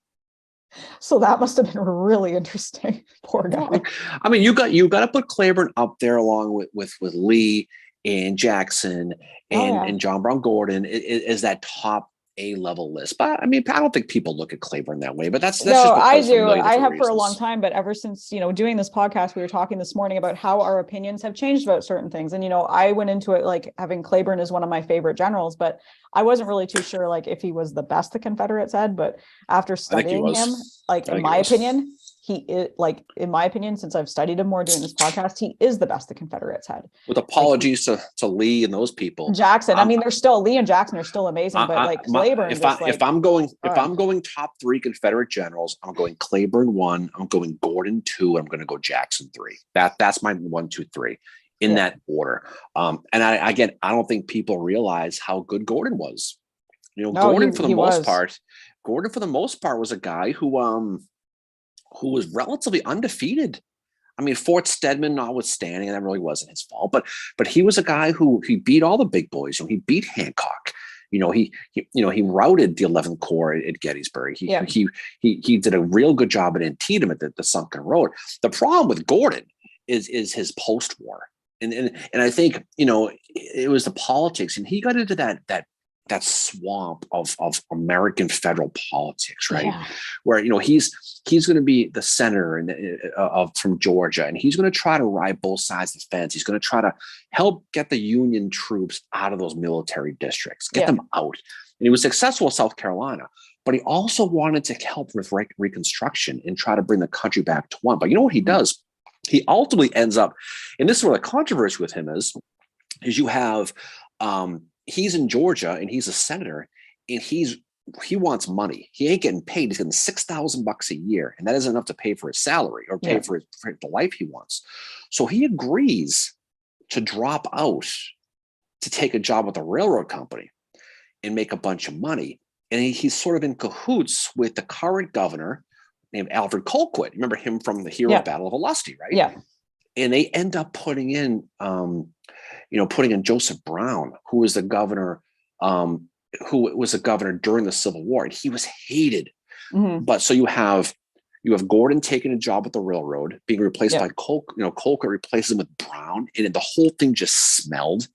So that must have been really interesting. Poor guy. I mean, you got to put Clayburn up there along with Lee and Jackson and John Brown Gordon is that top A-level list. But I mean, I don't think people look at Clayburn that way, but that's no, just I do. I have reasons. For a long time, but ever since, doing this podcast, we were talking this morning about how our opinions have changed about certain things. And, I went into it like having Clayburn as one of my favorite generals, but I wasn't really too sure like if he was the best the Confederates had, but after studying him, like in my opinion, he is in my opinion, since I've studied him more doing this podcast, he is the best the Confederates had. With apologies to Lee and those people. Jackson. I mean, Lee and Jackson are still amazing, but Clayburn. If I'm going top 3 Confederate generals, I'm going Clayburn 1, I'm going Gordon 2, and I'm going to go Jackson 3. That's my 1, 2, 3 in that order. And I don't think people realize how good Gordon was. Gordon for the most part was a guy who was relatively undefeated. I mean, Fort Stedman notwithstanding, and that really wasn't his fault, but he was a guy who he beat all the big boys. He beat Hancock. He routed the 11th Corps at Gettysburg. He did a real good job at Antietam at the Sunken Road. The problem with Gordon is his post-war. And I think, it was the politics, and he got into that swamp of American federal politics, right? Yeah. Where, he's going to be the senator from Georgia, and he's going to try to ride both sides of the fence. He's going to try to help get the Union troops out of those military districts, get them out. And he was successful in South Carolina, but he also wanted to help with Reconstruction and try to bring the country back to one. But you know what he does? He ultimately ends up, and this is where the controversy with him is you have, he's in Georgia and he's a senator, and he wants money. He ain't getting paid. He's getting $6,000 a year, and that isn't enough to pay for his salary or pay for the life he wants. So he agrees to drop out to take a job with a railroad company and make a bunch of money. And he's sort of in cahoots with the current governor named Alfred Colquitt. Remember him from the hero Battle of Olustee, right? Yeah. And they end up putting in Joseph Brown, who was the governor, during the Civil War, and he was hated. Mm-hmm. But so you have Gordon taking a job at the railroad, being replaced by Colquitt replaces him with Brown, and the whole thing just smelled,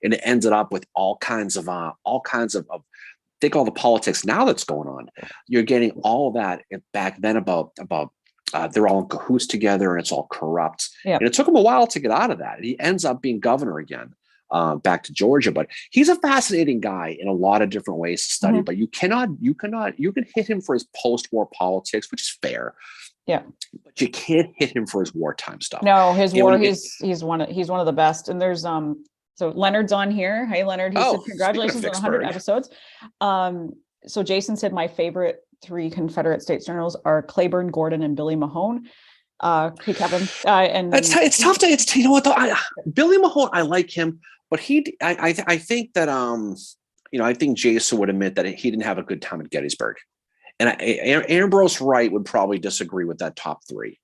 and it ended up with all kinds of think all the politics now that's going on. You're getting all of that back then about they're all in cahoots together and it's all corrupt. Yeah. And it took him a while to get out of that. He ends up being governor again, back to Georgia. But he's a fascinating guy in a lot of different ways to study. Mm-hmm. But you can hit him for his post-war politics, which is fair. Yeah. But you can't hit him for his wartime stuff. No, he's one of the best. And there's so Leonard's on here. Hey, Leonard. He said, congratulations on 100 episodes. So Jason said my favorite 3 Confederate States Generals are Clayburn, Gordon, and Billy Mahone. Hey, Kevin. And it's tough to, you know what though? Billy Mahone, I like him, but I think that I think Jason would admit that he didn't have a good time at Gettysburg, and Ambrose Wright would probably disagree with that top 3.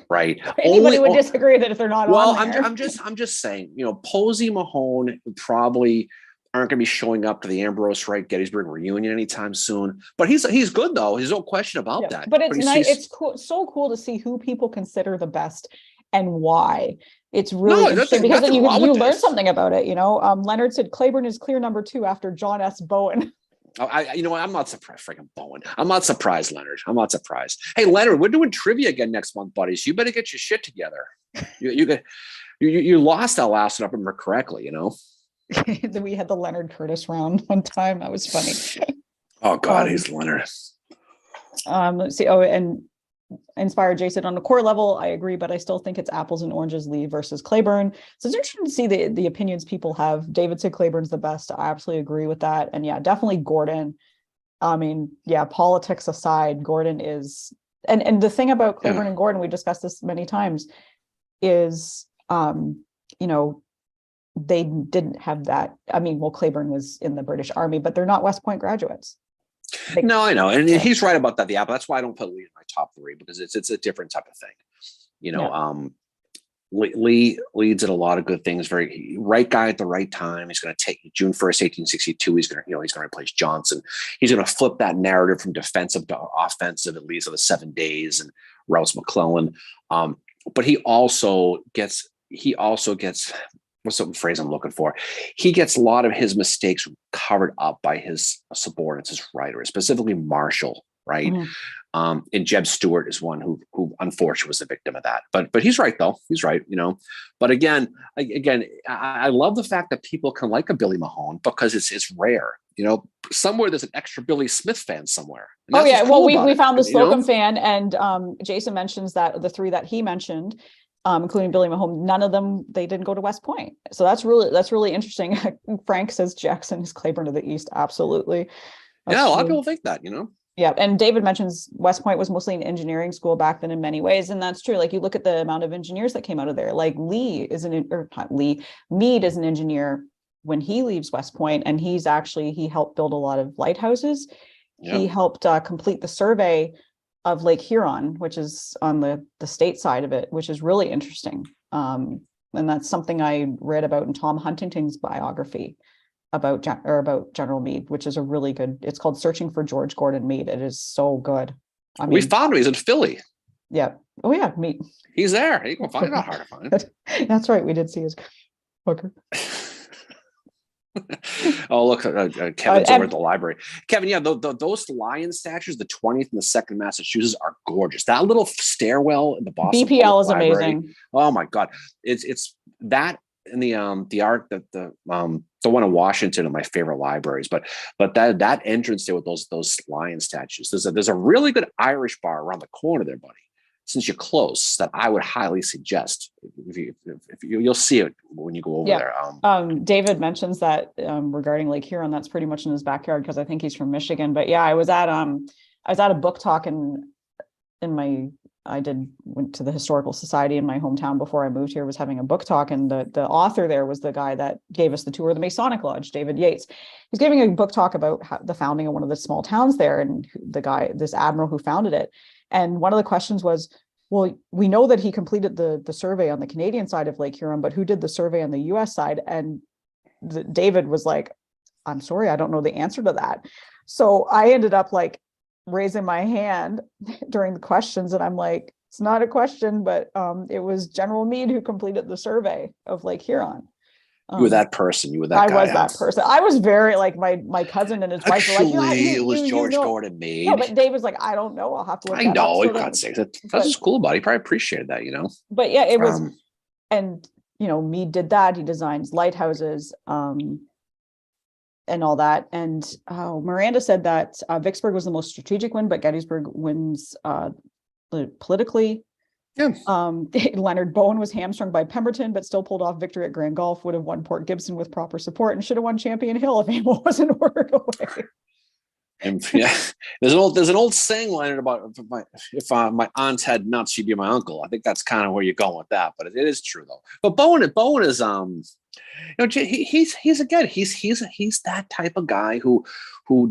Right. Anybody would disagree that if they're not on there. I'm just saying, Posey, Mahone probably aren't going to be showing up to the Ambrose Wright Gettysburg reunion anytime soon. But he's good though. There's no question about that. But it's nice. It's cool, so cool to see who people consider the best and why. It's really interesting because then you learn something about it. Leonard said Clayburn is clear number 2 after John S. Bowen. I'm not surprised. Freaking Bowen. I'm not surprised, Leonard. I'm not surprised. Hey, Leonard, we're doing trivia again next month, buddies. You better get your shit together. You lost that last one, if I remember correctly. We had the Leonard Curtis round one time. That was funny. Oh God, he's Leonard. Let's see. Oh, and inspired Jason on a core level. I agree, but I still think it's apples and oranges, Lee versus Clayburn. So it's interesting to see the opinions people have. David said Clayburn's the best. I absolutely agree with that. And yeah, definitely Gordon. I mean, yeah, politics aside, Gordon is, and the thing about Clayburn and Gordon, we discussed this many times, is, you know, they didn't have that. I mean, well, Clayburn was in the British Army, but they're not West Point graduates. No, I know. And he's right about that. The Apple. That's why I don't put Lee in my top 3, because it's a different type of thing. You know, Lee did a lot of good things. Very right guy at the right time. He's going to take June 1st, 1862. He's going to replace Johnson. He's going to flip that narrative from defensive to offensive, at least of the 7 days, and Rouse McClellan. But he also gets what's the phrase I'm looking for? He gets a lot of his mistakes covered up by his subordinates, his writers, specifically Marshall, right? Mm-hmm. And Jeb Stuart is one who unfortunately was the victim of that. But he's right, though. He's right, you know. But again, I love the fact that people can like a Billy Mahone, because it's rare. You know, somewhere there's an extra Billy Smith fan somewhere. Oh yeah, cool, well we found the Slocum fan, and Jason mentions that the 3 that he mentioned, including Billy Mahone, none of them, they didn't go to West Point. So that's really interesting. Frank says Jackson is Clayburn to the east. Absolutely. That's a lot of people think that, you know. Yeah, and David mentions West Point was mostly an engineering school back then in many ways, and that's true. Like, you look at the amount of engineers that came out of there. Like Mead is an engineer when he leaves West Point, and he helped build a lot of lighthouses. Yep. He helped complete the survey of Lake Huron, which is on the state side of it, which is really interesting. And that's something I read about in Tom Huntington's biography about General Meade, which is a really good, it's called Searching for George Gordon Meade. It is so good. I mean, we found him. He's in Philly. Yeah. Oh yeah, Meade. He's there. You can find out hard to find. That's right. We did see his hooker. Oh, look, Kevin's over at the library. Kevin, yeah, those lion statues, the 20th and the 2nd Massachusetts, are gorgeous. That little stairwell in the Boston BPL is Library, amazing. Oh my God, it's that, and the art that the one in Washington are my favorite libraries. But that entrance there with those lion statues, there's a really good Irish bar around the corner there, buddy. Since you're close, that I would highly suggest. If you'll see it when you go over there. David mentions that regarding Lake Huron, that's pretty much in his backyard, because I think he's from Michigan. But yeah, I was at a book talk went to the Historical Society in my hometown before I moved here, was having a book talk, and the author there was the guy that gave us the tour of the Masonic Lodge, David Yates. He's giving a book talk about the founding of one of the small towns there, and this admiral who founded it. And one of the questions was, well, we know that he completed the survey on the Canadian side of Lake Huron, but who did the survey on the US side? And David was like, I'm sorry, I don't know the answer to that. So I ended up like raising my hand during the questions, and I'm like, it's not a question, but it was General Meade who completed the survey of Lake Huron. You were that person. You were that guy. I was that person. I was very like my cousin and his wife were like, it was George Gordon Meade. No, but Dave was like, I don't know. I'll have to look that up. I know. God's sake. That's cool, buddy. Probably appreciated that, you know. But yeah, it was, and you know, Meade did that. He designs lighthouses, and all that. And Miranda said that Vicksburg was the most strategic win, but Gettysburg wins politically. Yeah. Leonard Bowen was hamstrung by Pemberton, but still pulled off victory at Grand Gulf, would have won Port Gibson with proper support, and should have won Champion Hill if Amo wasn't ordered away. And yeah, there's an old saying, Leonard, about if my aunt had nuts, she'd be my uncle. I think that's kind of where you're going with that, but it is true though. But Bowen is you know, he's that type of guy who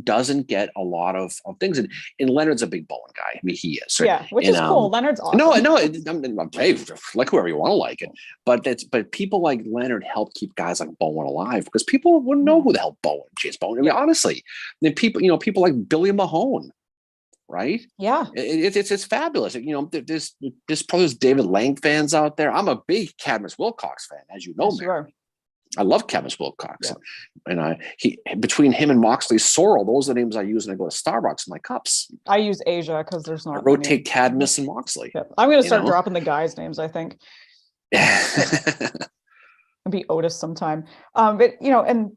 doesn't get a lot of things, and Leonard's a big Bowen guy. I mean, he is. Right? Yeah, which is cool. Leonard's awesome. No, hey, like whoever you want to like it, but people like Leonard help keep guys like Bowen alive, because people wouldn't know who the hell James Bowen. I mean, honestly, then people like Billy Mahone. Right? Yeah, it's fabulous. You know, there's probably David Lang fans out there. I'm a big Cadmus Wilcox fan, as you know, yes, Mary. I love Cadmus Wilcox, and between him and Moxley Sorrell, those are the names I use when I go to Starbucks in my cups. I use Asia because there's not. I rotate Cadmus and Moxley. Yep. I'm going to start dropping the guys' names, I think. It'll be Otis sometime. But you know, and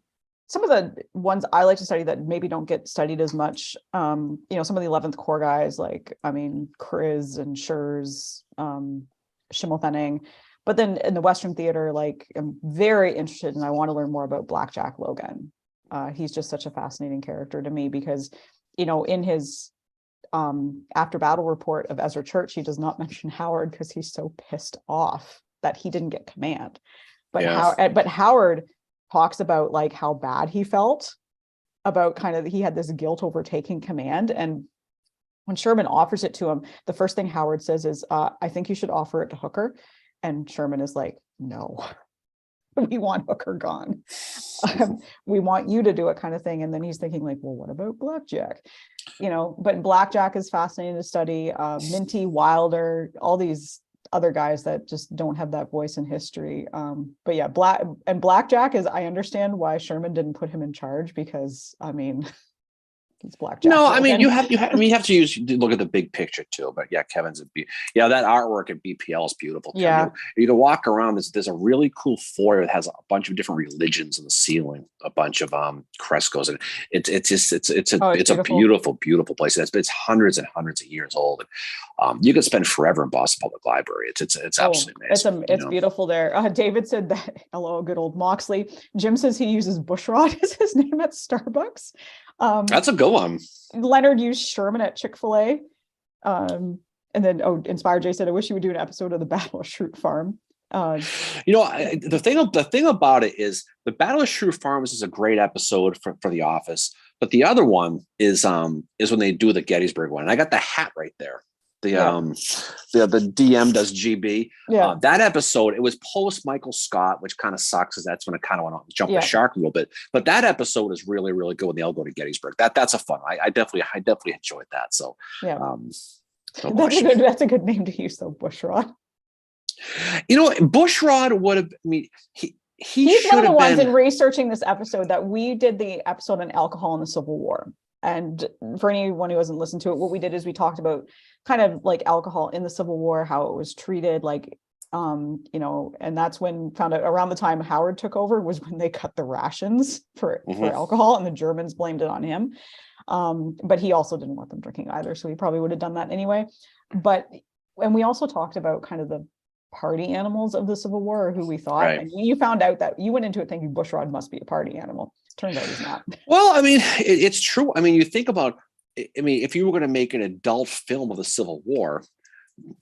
some of the ones I like to study that maybe don't get studied as much, some of the 11th Corps guys, like, Kriz and Schurz, Schimmelfennig. But then in the Western theater, like, I'm very interested and I want to learn more about Blackjack Logan. He's just such a fascinating character to me because, in his after battle report of Ezra Church, he does not mention Howard because he's so pissed off that he didn't get command. But Howard talks about like how bad he felt about kind of, he had this guilt over taking command. And when Sherman offers it to him, the first thing Howard says is, I think you should offer it to Hooker. And Sherman is like, no, we want Hooker gone. We want you to do it, kind of thing. And then he's thinking like, well, what about Blackjack? But Blackjack is fascinating to study. Minty, Wilder, all these other guys that just don't have that voice in history. But yeah, Blackjack is, I understand why Sherman didn't put him in charge because it's Blackjack. No, I mean you have to look at the big picture too. But yeah, that artwork at BPL is beautiful. Yeah, you can walk around. There's a really cool foyer that has a bunch of different religions in the ceiling, a bunch of frescoes, and it's a beautiful, beautiful place. It's hundreds and hundreds of years old. And, you could spend forever in Boston Public Library. It's absolutely amazing. It's beautiful there. David said that. Hello, good old Moxley. Jim says he uses Bushrod as his name at Starbucks. That's a good one. Leonard used Sherman at Chick-fil-A. And then, Inspired J said, I wish you would do an episode of the Battle of Schrute Farm. The thing about it is the Battle of Schrute Farms is a great episode for The Office, but the other one is when they do the Gettysburg one. And I got the hat right there. The DM does GB. Yeah. That episode, it was post Michael Scott, which kind of sucks because that's when it kind of went on jump the shark a little bit. But that episode is really, really good when they all go to Gettysburg. That's a fun. I definitely enjoyed that. So yeah, that's a good name to use though, Bushrod. Bushrod would have. He's one of the ones in researching this episode that we did the episode on alcohol in the Civil War. And for anyone who hasn't listened to it, what we did is we talked about kind of like alcohol in the Civil War, how it was treated, like, and that's when found out around the time Howard took over was when they cut the rations for alcohol, and the Germans blamed it on him. But he also didn't want them drinking either, so he probably would have done that anyway. And we also talked about kind of the party animals of the Civil War, who we thought, and you found out that you went into it thinking Bushrod must be a party animal. Turns out he's not. Well, I mean, it's true. I mean, you think about, if you were going to make an adult film of the Civil War,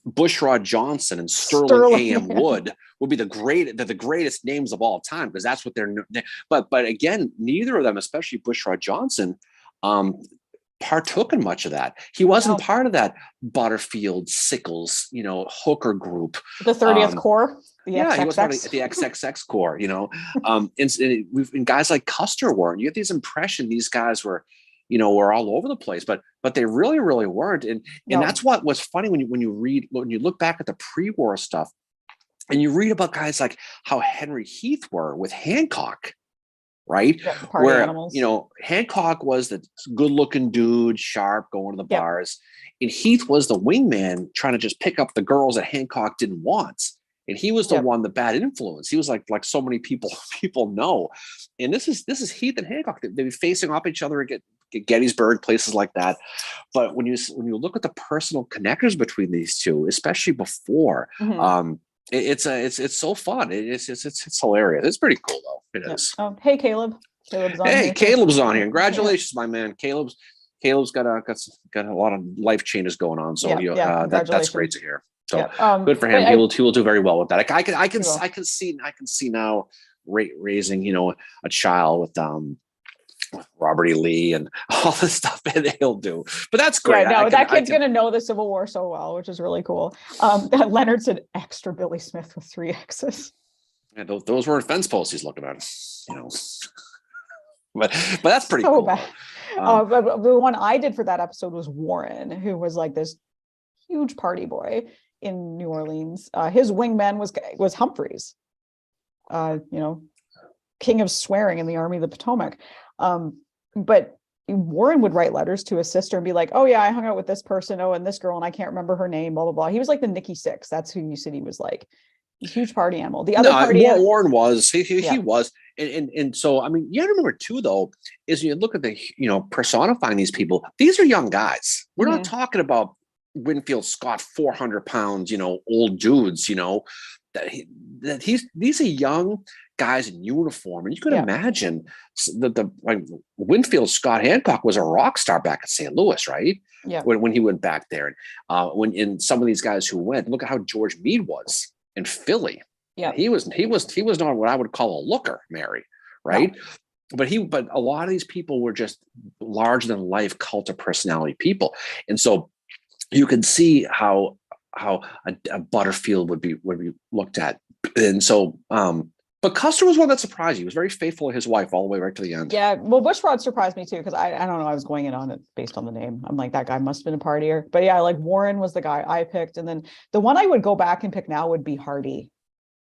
Bushrod Johnson and Sterling A.M. Wood would be the greatest names of all time, because that's what they're. But again, neither of them, especially Bushrod Johnson, partook in much of that. He wasn't part of that Butterfield, Sickles, Hooker group. The 30th Corps. He was part of the XXX Corps, and guys like Custer were, and you get this impression these guys were, were all over the place, but they really, really weren't. And that's what was funny when you look back at the pre-war stuff, and you read about guys like how Henry Heath were with Hancock. Right. Yeah, where, animals. Hancock was the good looking dude, sharp, going to the bars. And Heath was the wingman trying to just pick up the girls that Hancock didn't want. And he was the one, the bad influence. He was like so many people know. And this is Heath and Hancock. They'd be facing off each other at Gettysburg, places like that. But when you look at the personal connectors between these two, especially before, it's so fun. It's hilarious. It's pretty cool though. It is. Hey, Caleb. Caleb's on here. Caleb's on here. Congratulations, my man. Caleb's got a lot of life changes going on. So that's great to hear. So good for him. He will do very well with that. I can see now raising a child with Robert E. Lee and all the stuff that he'll do. But that's great. That kid's going to know the Civil War so well, which is really cool. Leonard said extra Billy Smith with 3 X's. Yeah, those weren't fence posts he's looking at, but that's pretty cool. Bad. But the one I did for that episode was Warren, who was like this huge party boy in New Orleans. His wingman was Humphreys, king of swearing in the Army of the Potomac. But Warren would write letters to his sister and be like, oh yeah, I hung out with this person, and this girl, and I can't remember her name, blah, blah, blah. He was like the Nikki Sixx. That's who you said he was like. Huge party animal. The other party Warren was, he Yeah. was. And so, I mean, you have to remember too, though, is you look at the, personifying these people, these are young guys. We're not talking about Winfield Scott, 400 pounds, old dudes, these are young guys in uniform. And you could imagine the like Winfield Scott Hancock was a rock star back in St. Louis, right? Yeah. When he went back there. And when in some of these guys who went, look at how George Meade was in Philly. Yeah. He was not what I would call a looker, Mary, right? No. But a lot of these people were just larger than life cult of personality people. And so you can see how a Butterfield would be looked at. And so but Custer was one that surprised you. He was very faithful to his wife all the way right to the end. Yeah, well, Bushrod surprised me too, because I don't know, I was going in on it based on the name. I'm like, that guy must have been a partier. But yeah, like Warren was the guy I picked. And then the one I would go back and pick now would be Hardy,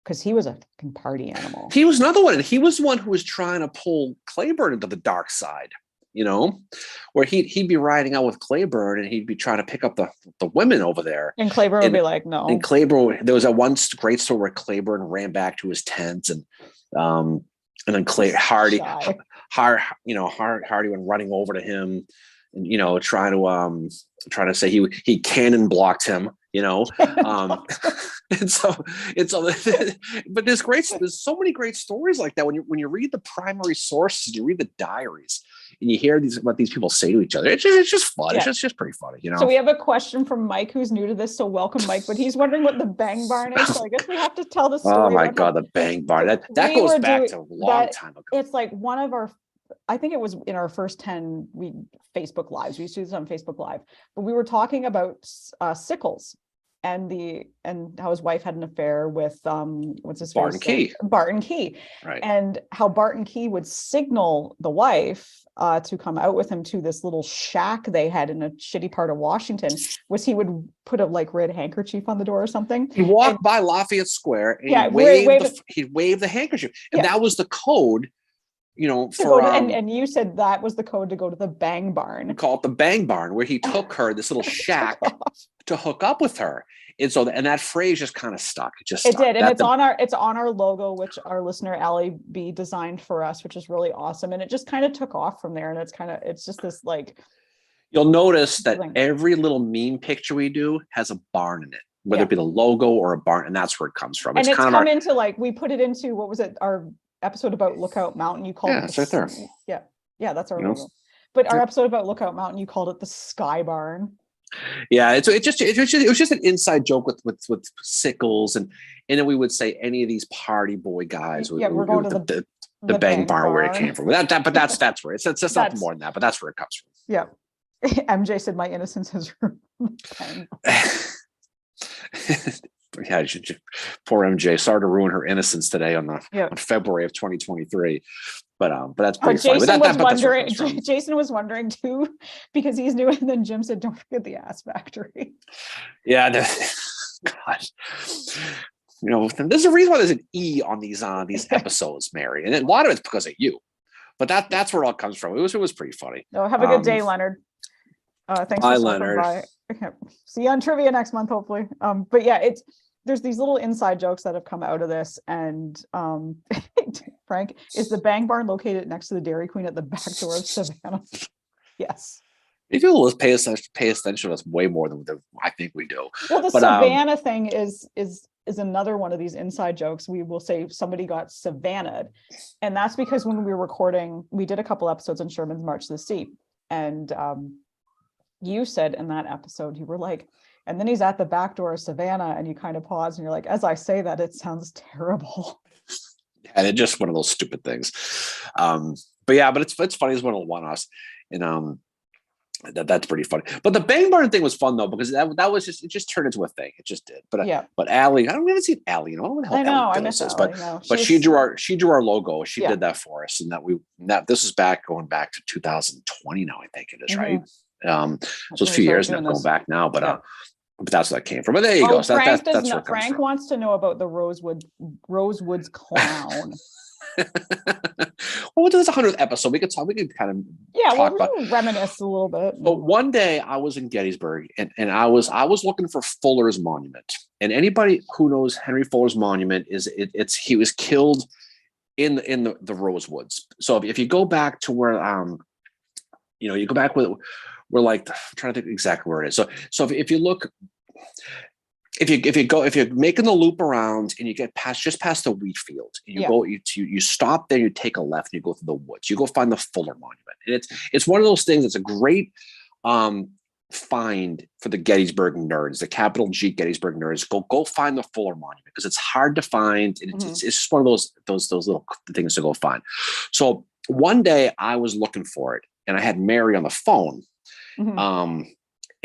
because he was a fucking party animal. He was another one. And he was one who was trying to pull Claiborne into the dark side, where he'd be riding out with Claiborne and he'd be trying to pick up the women over there. And Claiborne would be like, no. And Claiborne, there was that one great story where Claiborne ran back to his tent and then Hardy went running over to him and, trying to say he cannon blocked him, and so but there's so many great stories like that when you read the primary sources, you read the diaries and you hear what these people say to each other. It's just fun. Yeah. It's just pretty funny, So we have a question from Mike, who's new to this. So welcome, Mike. But he's wondering what the Bang Barn is. So I guess we have to tell the story. Oh my God, the Bang Barn. That goes back to a long time ago. It's like one of our, I think it was in our first 10 Facebook Lives. We used to do this on Facebook Live, but we were talking about Sickles and how his wife had an affair with what's his Barton Key. Barton Key. Right. And how Barton Key would signal the wife to come out with him to this little shack they had in a shitty part of Washington, was he would put a red handkerchief on the door or something. He walked by Lafayette Square and he'd wave the handkerchief. And that was the code, and you said that was the code to go to the Bang Barn. We call it the Bang Barn, where he took her, this little shack, to hook up with her. And so, and that phrase just kind of stuck. It did. And it's on our logo, which our listener Allie B designed for us, which is really awesome. And it just kind of took off from there. And it's just this you'll notice that every little meme picture we do has a barn in it, whether it be the logo or a barn. And that's where it comes from. And it's come into we put it into, what was it? Our episode about Lookout Mountain. You called it. It's right there. Yeah. That's our logo. But our episode about Lookout Mountain, you called it the Sky Barn. Yeah, it was just an inside joke with Sickles, and then we would say any of these party boy guys. We're going to the Bang Barn where it came from. But that's where it's nothing more than that. But that's where it comes from. Yeah, MJ said my innocence has ruined. Yeah, poor MJ. Sorry to ruin her innocence today on February of 2023. But that's pretty funny. Jason was wondering too, because he's new, and then Jim said, "Don't forget the Ass Factory." Yeah, gosh, there's a reason why there's an E on these episodes, Mary, and a lot of it's because of you. But that's where it all comes from. It was pretty funny. Oh, have a good day, Leonard. Thanks. Bye, Leonard. By. See you on trivia next month, hopefully. But yeah, there's these little inside jokes that have come out of this, and Frank, is the Bang Barn located next to the Dairy Queen at the back door of Savannah? Yes. People pay attention to us way more than I think we do. Well, the Savannah thing is another one of these inside jokes. We will say somebody got Savannah'd, and that's because when we were recording, we did a couple episodes on Sherman's March to the Sea, and you said in that episode, you were like, and then he's at the back door of Savannah, and you kind of pause and you're like, as I say that, it sounds terrible. And it's just one of those stupid things. But it's funny as one will want us. And that's pretty funny. But the Bang Barn thing was fun though, because that was it just turned into a thing. It just did. But Allie, we haven't seen Allie. I don't know what the hell Allie Phillips is, but she drew our logo. She did that for us, and this is going back to 2020 now, I think it is, right? So it's a few years now going back now, but But that's where that came from. But there you go. So Frank that's where Frank wants to know about the Rosewoods clown. Well, there's 100th episode. We could kind of talk about reminisce a little bit. But one day I was in Gettysburg and I was looking for Fuller's monument. And anybody who knows Henry Fuller's monument he was killed in the Rosewoods. So if you go back to where you go back with we're like I'm trying to think exactly where it is. So if you look. If you're making the loop around and you get just past the wheat field, and you stop there, you take a left, and you go through the woods. You go find the Fuller Monument, and it's one of those things. It's a great find for the Gettysburg nerds, the capital G Gettysburg nerds. Go find the Fuller Monument because it's hard to find, and it's just one of those little things to go find. So one day I was looking for it, and I had Mary on the phone.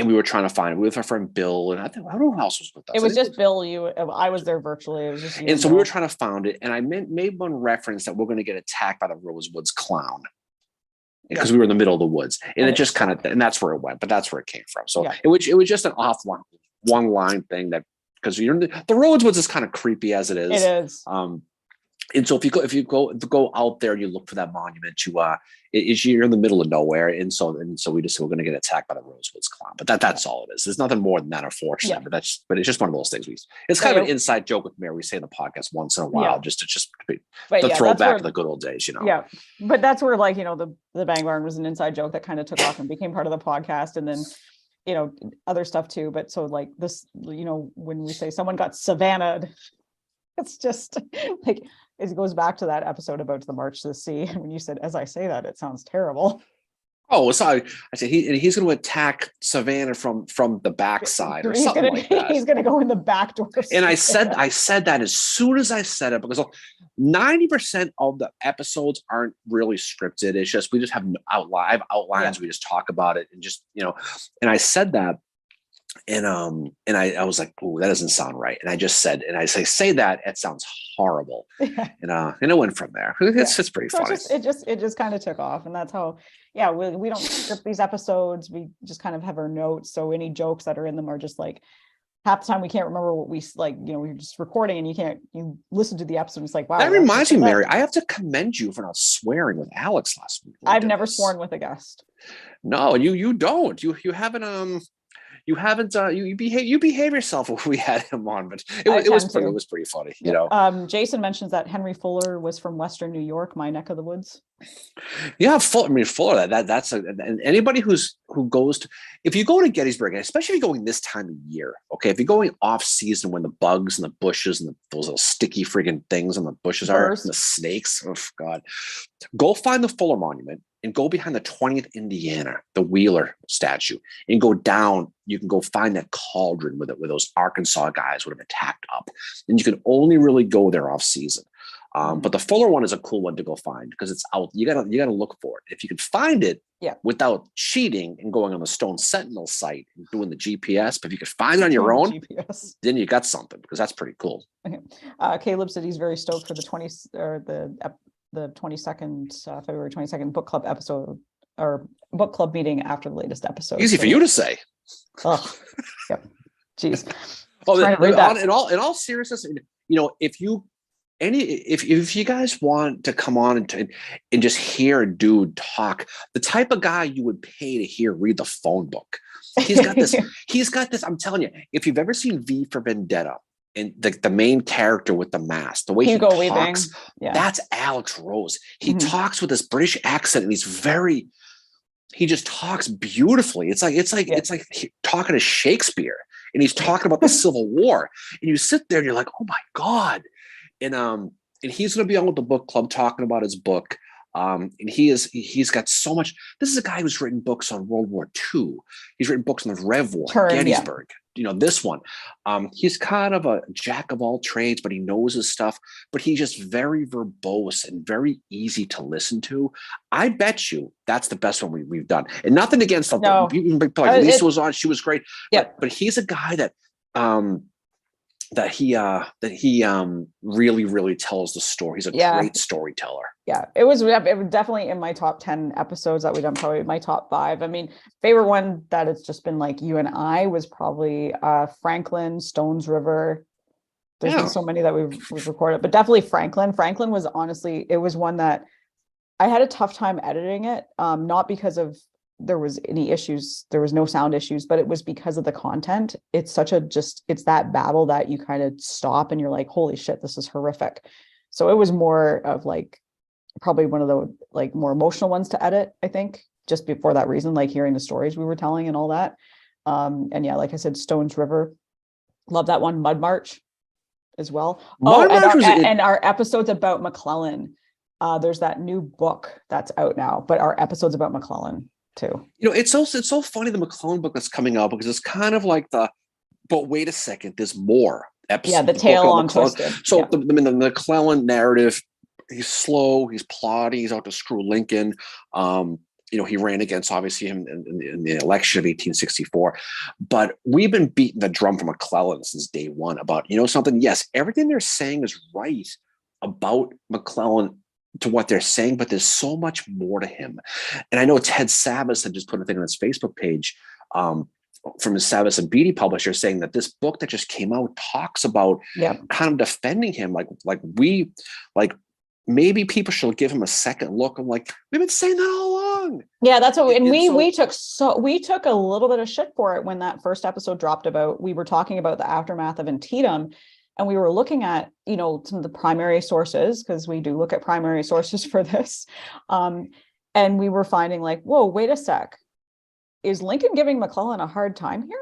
And we were trying to find it with our friend Bill, and I don't know who else was with us. It was just Bill. I was there virtually. It was just you. And so we were trying to find it, and I made one reference that we're going to get attacked by the Rosewoods clown because we were in the middle of the woods, and it just kind of, and that's where it went. But that's where it came from. So it was just an off one line thing that because the Rosewoods is kind of creepy as it is. It is. And so if you go out there and you look for that monument, you're in the middle of nowhere, and so we're going to get attacked by the Rosewoods clown. But that's all it is. There's nothing more than that, unfortunately. Yeah. But it's just one of those things. It's kind of an inside joke with Mary. We say in the podcast once in a while, just to throw back to the good old days, Yeah, but that's where the Bang Barn was an inside joke that kind of took off and became part of the podcast, and then other stuff too. But so this, when we say someone got Savannah'd, it's just like. It goes back to that episode about the March to the Sea. When you said, as I say that, it sounds terrible. Oh, sorry. I said he's going to attack Savannah from the backside or something like that. He's going to go in the back door. And I said that as soon as I said it, because 90% of the episodes aren't really scripted. It's just, we just have outlines. We just talk about it and just, and I said that. And I was like, "Ooh, that doesn't sound right." And I just said, and I say that it sounds horrible, and it went from there. It's just pretty funny. It just kind of took off, and that's how. Yeah, we don't script these episodes. We just kind of have our notes. So any jokes that are in them are just like half the time we can't remember what we like. We're just recording, and you listen to the episode. It's like, wow. That reminds me, Mary. I have to commend you for not swearing with Alex last week. I've never sworn with a guest. No, you don't. You haven't. You haven't. You behave yourself when we had him on, but it was pretty funny. Jason mentions that Henry Fuller was from Western New York, my neck of the woods. Yeah, Fuller. And anybody who goes to, if you go to Gettysburg, especially if you're going this time of year, okay, if you're going off season when the bugs and the bushes and those little sticky friggin' things on the bushes are, and the snakes, oh God, go find the Fuller Monument and go behind the 20th Indiana, the Wheeler statue, and go down. You can go find that cauldron where those Arkansas guys would have attacked up, and you can only really go there off season. But the Fuller one is a cool one to go find because it's out. You gotta look for it. If you can find it without cheating and going on the Stone Sentinel site and doing the GPS, but if you could find it on your own, then you got something because that's pretty cool. Okay. Caleb said he's very stoked for the 22nd, February 22nd book club episode or book club meeting after the latest episode. Easy for you to say. Oh, yep. Jeez. In all seriousness, if you guys want to come on and just hear a dude talk, the type of guy you would pay to read the phone book. He's got this. I'm telling you, if you've ever seen V for Vendetta, and the main character with the mask, the way he talks, that's Alex Rose. He talks with this British accent, and he just talks beautifully. It's like talking to Shakespeare, and he's talking about the Civil War, and you sit there and you're like, oh my God. And he's going to be on with the book club talking about his book. And he's got so much. This is a guy who's written books on World War II. He's written books on the Rev War, Gettysburg. This one. He's kind of a jack of all trades, but he knows his stuff. But he's just very verbose and very easy to listen to. I bet you that's the best one we've done. And nothing against them. No. Lisa was on; she was great. Yeah, but he's a guy that he really, really tells the story. He's a great storyteller. Yeah, it was definitely in my top 10 episodes that we've done, probably my top 5. I mean, favorite one that it's just been like you and I was probably Franklin, Stones River. There's been so many that we've recorded, but definitely Franklin. Franklin was honestly, it was one that I had a tough time editing it. Not because of there was any issues, there was no sound issues, but it was because of the content. It's such a it's that battle that you kind of stop and you're like, holy shit, this is horrific. So it was more of like probably one of the like more emotional ones to edit, I think, just before that reason, like hearing the stories we were telling and all that. And yeah, like I said, Stones River, love that one. Mud March as well. And our episodes about McClellan. There's that new book that's out now, but our episodes about McClellan too. It's so funny, the McClellan book that's coming out, because it's kind of like but wait a second, there's more episodes. Yeah, the tale on Twisted. So the McClellan narrative, he's slow, he's plotty, he's out to screw Lincoln. He ran against, obviously, him in the election of 1864. But we've been beating the drum for McClellan since day one about, something. Yes, everything they're saying is right about McClellan to what they're saying, but there's so much more to him. And I know Ted Savas had just put a thing on his Facebook page from his Savas and Beatty publisher saying that this book that just came out talks about kind of defending him. Maybe people should give him a second look. I'm like, we've been saying that all along. Yeah, that's what we took a little bit of shit for it when that first episode dropped we were talking about the aftermath of Antietam, and we were looking at, some of the primary sources, because we do look at primary sources for this. And we were finding like, whoa, wait a sec. Is Lincoln giving McClellan a hard time here?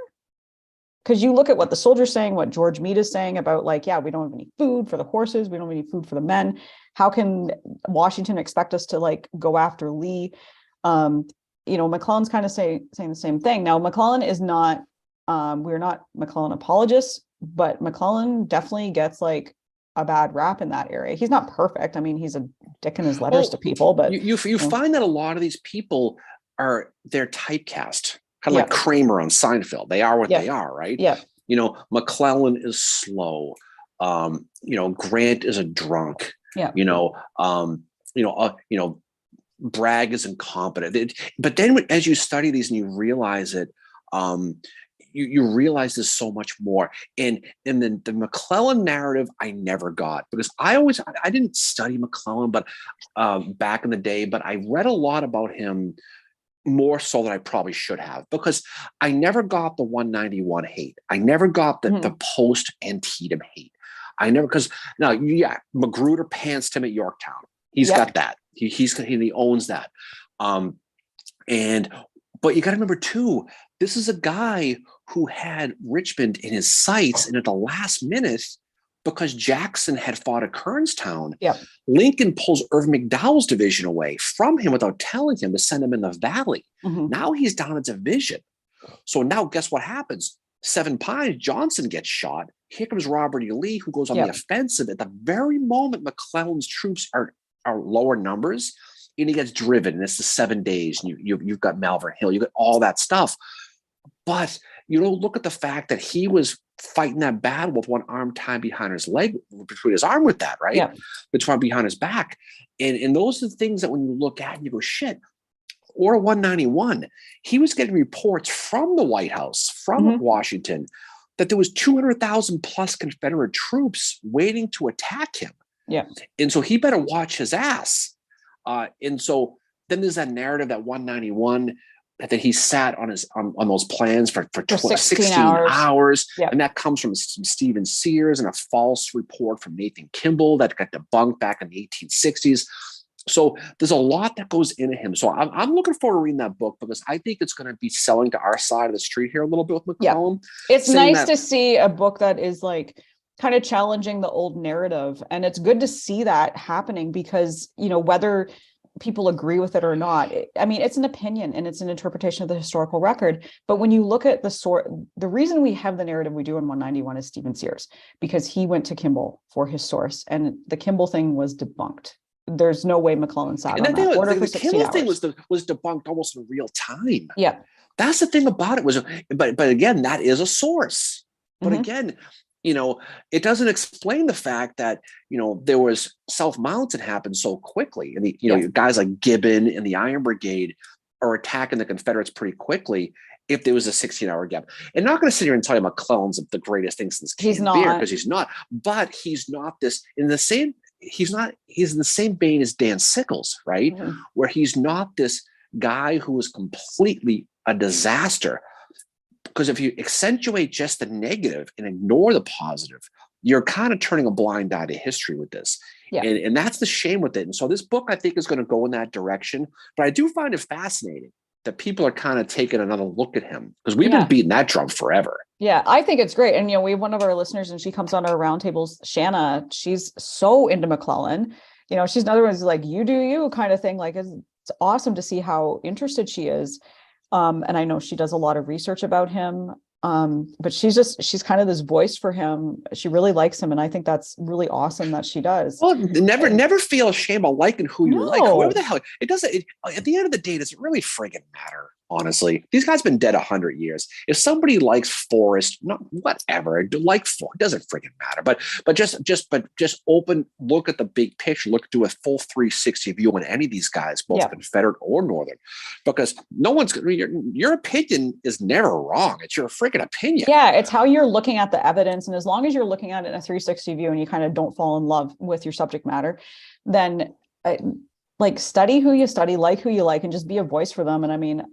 Because you look at what the soldiers saying, what George Meade is saying about like, yeah, we don't have any food for the horses. We don't have any food for the men. How can Washington expect us to like go after Lee? McClellan's kind of saying the same thing. Now, McClellan is not, we're not McClellan apologists, but McClellan definitely gets like a bad rap in that area. He's not perfect. I mean, he's a dick in his letters to people, but you find that a lot of these people they're typecast. Kind of like Kramer on Seinfeld. They are what they are, right? Yeah. McClellan is slow. Grant is a drunk. Yeah. Bragg is incompetent. But then as you study these and you realize it, you realize there's so much more. And then the McClellan narrative I never got, because I didn't study McClellan, but back in the day, but I read a lot about him, more so than I probably should have, because I never got the 191 hate. I never got the post Antietam hate. Because Magruder pantsed him at Yorktown. He's got that. He owns that. But you got to remember too, this is a guy who had Richmond in his sights, and at the last minute, because Jackson had fought at Kernstown, Lincoln pulls Irvin McDowell's division away from him without telling him to send him in the valley. Now he's down a division. So now guess what happens? Seven Pines, Johnson gets shot. Here comes Robert E. Lee, who goes on the offensive at the very moment McClellan's troops are lower numbers, and he gets driven. And it's the 7 days. And you've got Malvern Hill. You got all that stuff. But you don't look at the fact that he was fighting that battle with one arm tied behind his leg, between his arm with that, right? Yeah. Between behind his back. And those are the things that when you look at and you go, shit, Order 191, he was getting reports from the White House, from Washington, that there was 200,000 plus Confederate troops waiting to attack him. Yeah. And so he better watch his ass. And so then there's that narrative that 191, that he sat on those plans for 16 hours. Yep. And that comes from Stephen Sears and a false report from Nathan Kimball that got debunked back in the 1860s. So there's a lot that goes into him. So I'm looking forward to reading that book, because I think it's going to be selling to our side of the street here a little bit with McClellan. Yeah. It's nice to see a book that is like kind of challenging the old narrative. And it's good to see that happening, because, whether people agree with it or not, it's an opinion and it's an interpretation of the historical record. But when you look at the reason we have the narrative we do in 191 is Stephen Sears, because he went to Kimball for his source, and the Kimball thing was debunked. There's no way McClellan sat on that order for 16 hours. The Kimball thing was debunked almost in real time. Yeah. That's the thing about it but again, that is a source. But again, it doesn't explain the fact that, there was South Mountain happened so quickly. And guys like Gibbon and the Iron Brigade are attacking the Confederates pretty quickly if there was a 16-hour gap. And not going to sit here and tell you McClellan's the greatest thing since He's canned beer, not. because he's not. But he's not this in the same. He's in the same vein as Dan Sickles, right? Mhm. Where he's not this guy who is completely a disaster. Because if you accentuate just the negative and ignore the positive, you're kind of turning a blind eye to history with this. Yeah. And that's the shame with it. And so this book, I think, is going to go in that direction. But I do find it fascinating that people are kind of taking another look at him, because we've been beating that drum forever. Yeah, I think it's great. And, we have one of our listeners, and she comes on our roundtables, Shanna. She's so into McClellan. She's another one who's like, you do you kind of thing. Like, it's awesome to see how interested she is. And I know she does a lot of research about him. But she's kind of this voice for him. She really likes him. And I think that's really awesome that she does. Well, never feel ashamed of liking who you like, whoever the hell. It doesn't, at the end of the day, does it really friggin' matter? Honestly, these guys been dead 100 years. If somebody likes Forrest, not whatever, like Forrest, it doesn't friggin' matter. But just open, look at the big picture, do a full 360 view on any of these guys, both Confederate or Northern, because no one's your opinion is never wrong. It's your friggin' opinion. Yeah, it's how you're looking at the evidence, and as long as you're looking at it in a 360 view and you kind of don't fall in love with your subject matter, then study who you study, like who you like, and just be a voice for them. And I mean,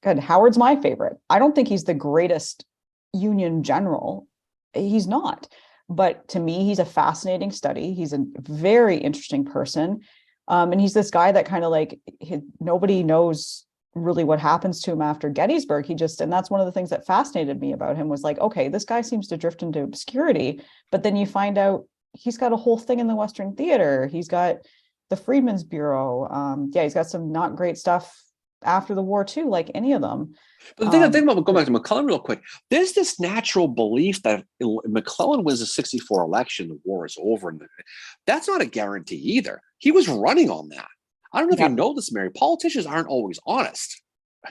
God, Howard's my favorite. I don't think he's the greatest Union general. He's not. But to me, he's a fascinating study. He's a very interesting person. And he's this guy that kind of nobody knows really what happens to him after Gettysburg. And that's one of the things that fascinated me about him was okay, this guy seems to drift into obscurity. But then you find out he's got a whole thing in the Western Theater. He's got the Freedmen's Bureau. He's got some not great stuff after the war too, like any of them. But the thing about going back to McClellan real quick, there's this natural belief that McClellan wins the 64 election, the war is over. And that's not a guarantee either. He was running on that. I don't know if you know this, Mary. Politicians aren't always honest,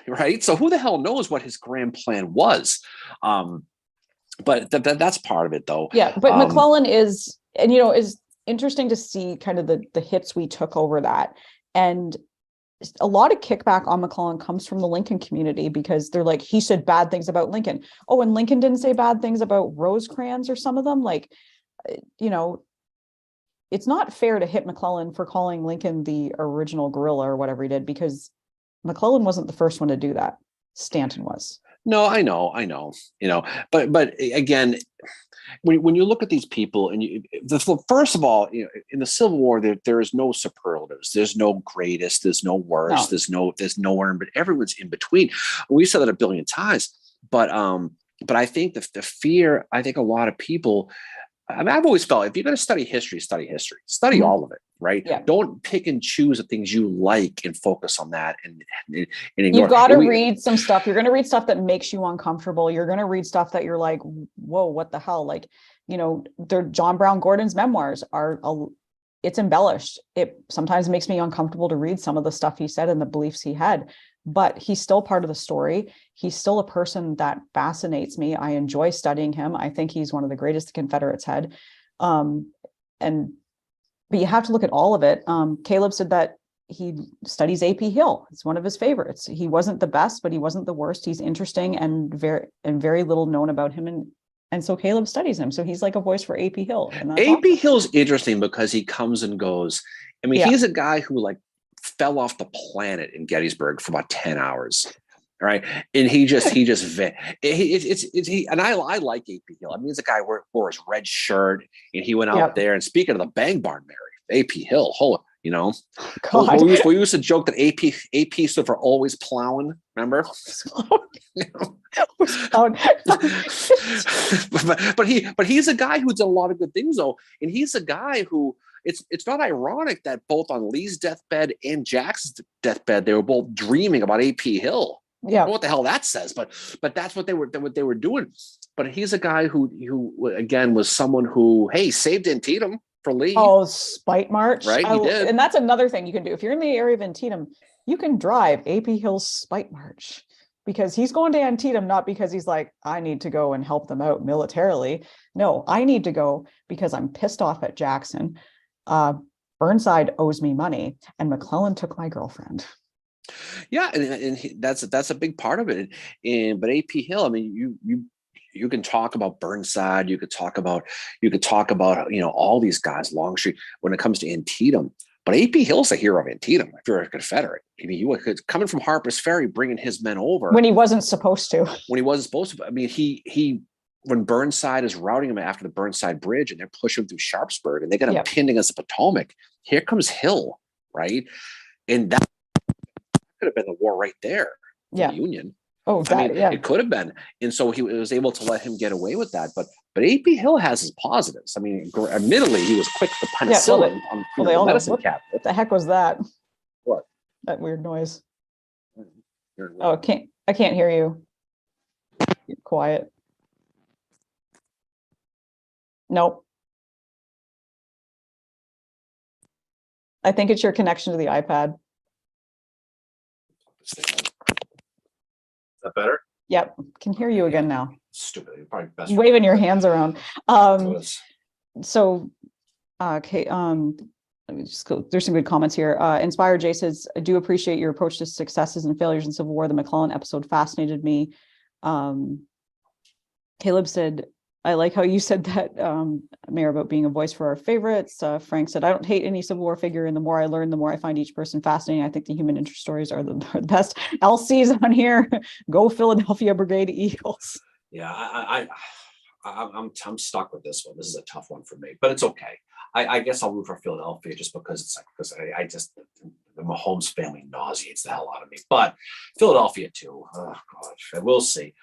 right? So who the hell knows what his grand plan was? But that's part of it, though. Yeah, but McClellan is interesting to see kind of the hits we took over that. And a lot of kickback on McClellan comes from the Lincoln community, because they're like, he said bad things about Lincoln. Oh, and Lincoln didn't say bad things about Rosecrans or some of them. It's not fair to hit McClellan for calling Lincoln the original guerrilla or whatever he did, because McClellan wasn't the first one to do that. Stanton was. No, I know, but again, when you look at these people, and first of all, in the Civil War, there is no superlatives. There's no greatest. There's no worst. No. There's nowhere, but everyone's in between. We said that a billion times, but I think the fear. I think a lot of people. I mean, I've always felt if you're going to study history, study all of it, right? Yeah. Don't pick and choose the things you like and focus on that and ignore. You've got to read some stuff. You're going to read stuff that makes you uncomfortable. You're going to read stuff that you're like, whoa, what the hell? John Brown Gordon's memoirs it's embellished. It sometimes makes me uncomfortable to read some of the stuff he said and the beliefs he had, but he's still part of the story. He's still a person that fascinates me. I enjoy studying him. I think he's one of the greatest the Confederates had. But you have to look at all of it. Caleb said that he studies AP Hill. It's one of his favorites. He wasn't the best, but he wasn't the worst. He's interesting and very little known about him. And so Caleb studies him. So he's like a voice for AP Hill. And AP Hill's interesting because he comes and goes. I mean, he's a guy who fell off the planet in Gettysburg for about 10 hours. Right. And I like AP Hill. I mean, he's a guy who wore his red shirt and he went out there, and speaking of the Bang Barn, Mary, AP Hill, we used to joke that AP stood for always plowing. Remember? but he's a guy who did a lot of good things, though, and he's a guy who it's not ironic that both on Lee's deathbed and Jackson's deathbed they were both dreaming about AP Hill. Yeah, I don't know what the hell that says, but that's what they were doing. But he's a guy who again was someone who saved Antietam for Lee. Oh, Spite March, right? He did, and that's another thing you can do if you're in the area of Antietam. You can drive AP Hill's Spite March. because he's going to Antietam, not because he's like, I need to go and help them out militarily. No, I need to go because I'm pissed off at Jackson. Burnside owes me money and McClellan took my girlfriend. Yeah, and that's a big part of it. But AP Hill, I mean, you can talk about Burnside, you could talk about all these guys, Longstreet, when it comes to Antietam. But AP Hill's a hero of Antietam if you're a Confederate. I mean, he was coming from Harper's Ferry, bringing his men over when he wasn't supposed to. When he wasn't supposed to. I mean, when Burnside is routing him after the Burnside Bridge, and they're pushing him through Sharpsburg, and they got him pinned against the Potomac. Here comes Hill, right? And that could have been the war right there. The Union. Oh, it could have been. And so he was able to let him get away with that. But AP Hill has his positives. I mean, admittedly, he was quick to penicillin on the medicine cabinet. What the heck was that? What? That weird noise. Oh, I can't hear you. You're quiet. Nope. I think it's your connection to the iPad. That better? Yep, can hear you again now. Stupid. Probably best waving your hands around. So, okay. Let me just go. There's some good comments here. Inspire J says, I do appreciate your approach to successes and failures in Civil War. The McClellan episode fascinated me. Caleb said, I like how you said that, Mayor, about being a voice for our favorites. Frank said, I don't hate any Civil War figure, and the more I learn, the more I find each person fascinating. I think the human interest stories are the best. LC's on here. Go Philadelphia Brigade Eagles. Yeah, I'm stuck with this one. This is a tough one for me, but it's okay. I guess I'll root for Philadelphia just because I just the Mahomes family nauseates the hell out of me. But Philadelphia too. Oh gosh, we'll see.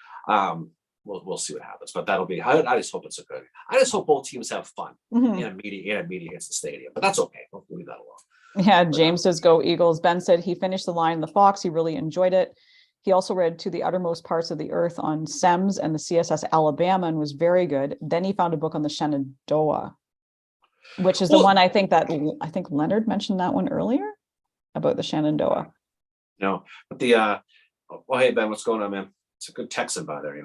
We'll see what happens, but that'll be. I just hope it's a good. I just hope both teams have fun in a meeting against the stadium. But that's okay. We'll leave that alone. Yeah, James says go Eagles. Ben said he finished The Lion and the Fox. He really enjoyed it. He also read To the Uttermost Parts of the Earth on SEMS and the CSS Alabama and was very good. Then he found a book on the Shenandoah, which is the one I think Leonard mentioned that one earlier about the Shenandoah. No, but hey Ben, what's going on, man? It's a good Texan by there,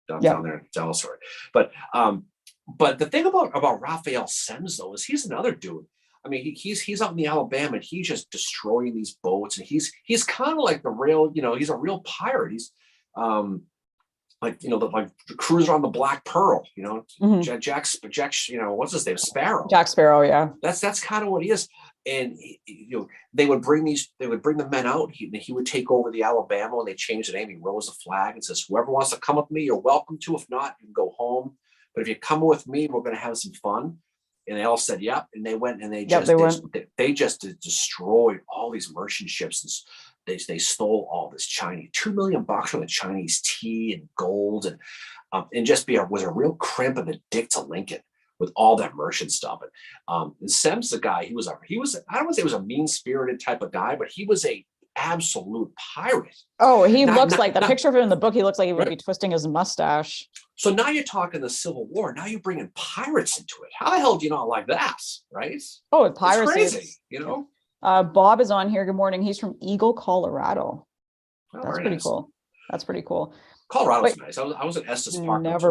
down there in Dallas. But the thing about Raphael Semmes though is he's another dude. I mean, he's out in the Alabama and he's just destroying these boats, and he's kind of like the real, he's a real pirate. He's like the cruiser on the Black Pearl, Jack, what's his name, Sparrow. Jack Sparrow, yeah. That's kind of what he is. And they would bring the men out. He would take over the Alabama, and they changed the name. He rose the flag and says, "Whoever wants to come with me, you're welcome to. If not, you can go home. But if you come with me, we're going to have some fun." And they all said, "Yep." And they went, and they just destroyed all these merchant ships. And they stole all this Chinese, $2 million from the Chinese tea and gold, and just was a real crimp of the dick to Lincoln with all that merchant stuff. And Semmes, the guy, he was I don't want to say he was a mean-spirited type of guy, but he was a absolute pirate. Oh, he looks like the picture of him in the book. He looks like he would be twisting his mustache. So now you're talking the Civil War. Now you're bringing pirates into it. How the hell do you not like that? Right? Oh, piracy. It's crazy, Bob is on here. Good morning. He's from Eagle, Colorado. That's pretty cool. That's pretty cool. Colorado's nice. I was at Estes Park. Never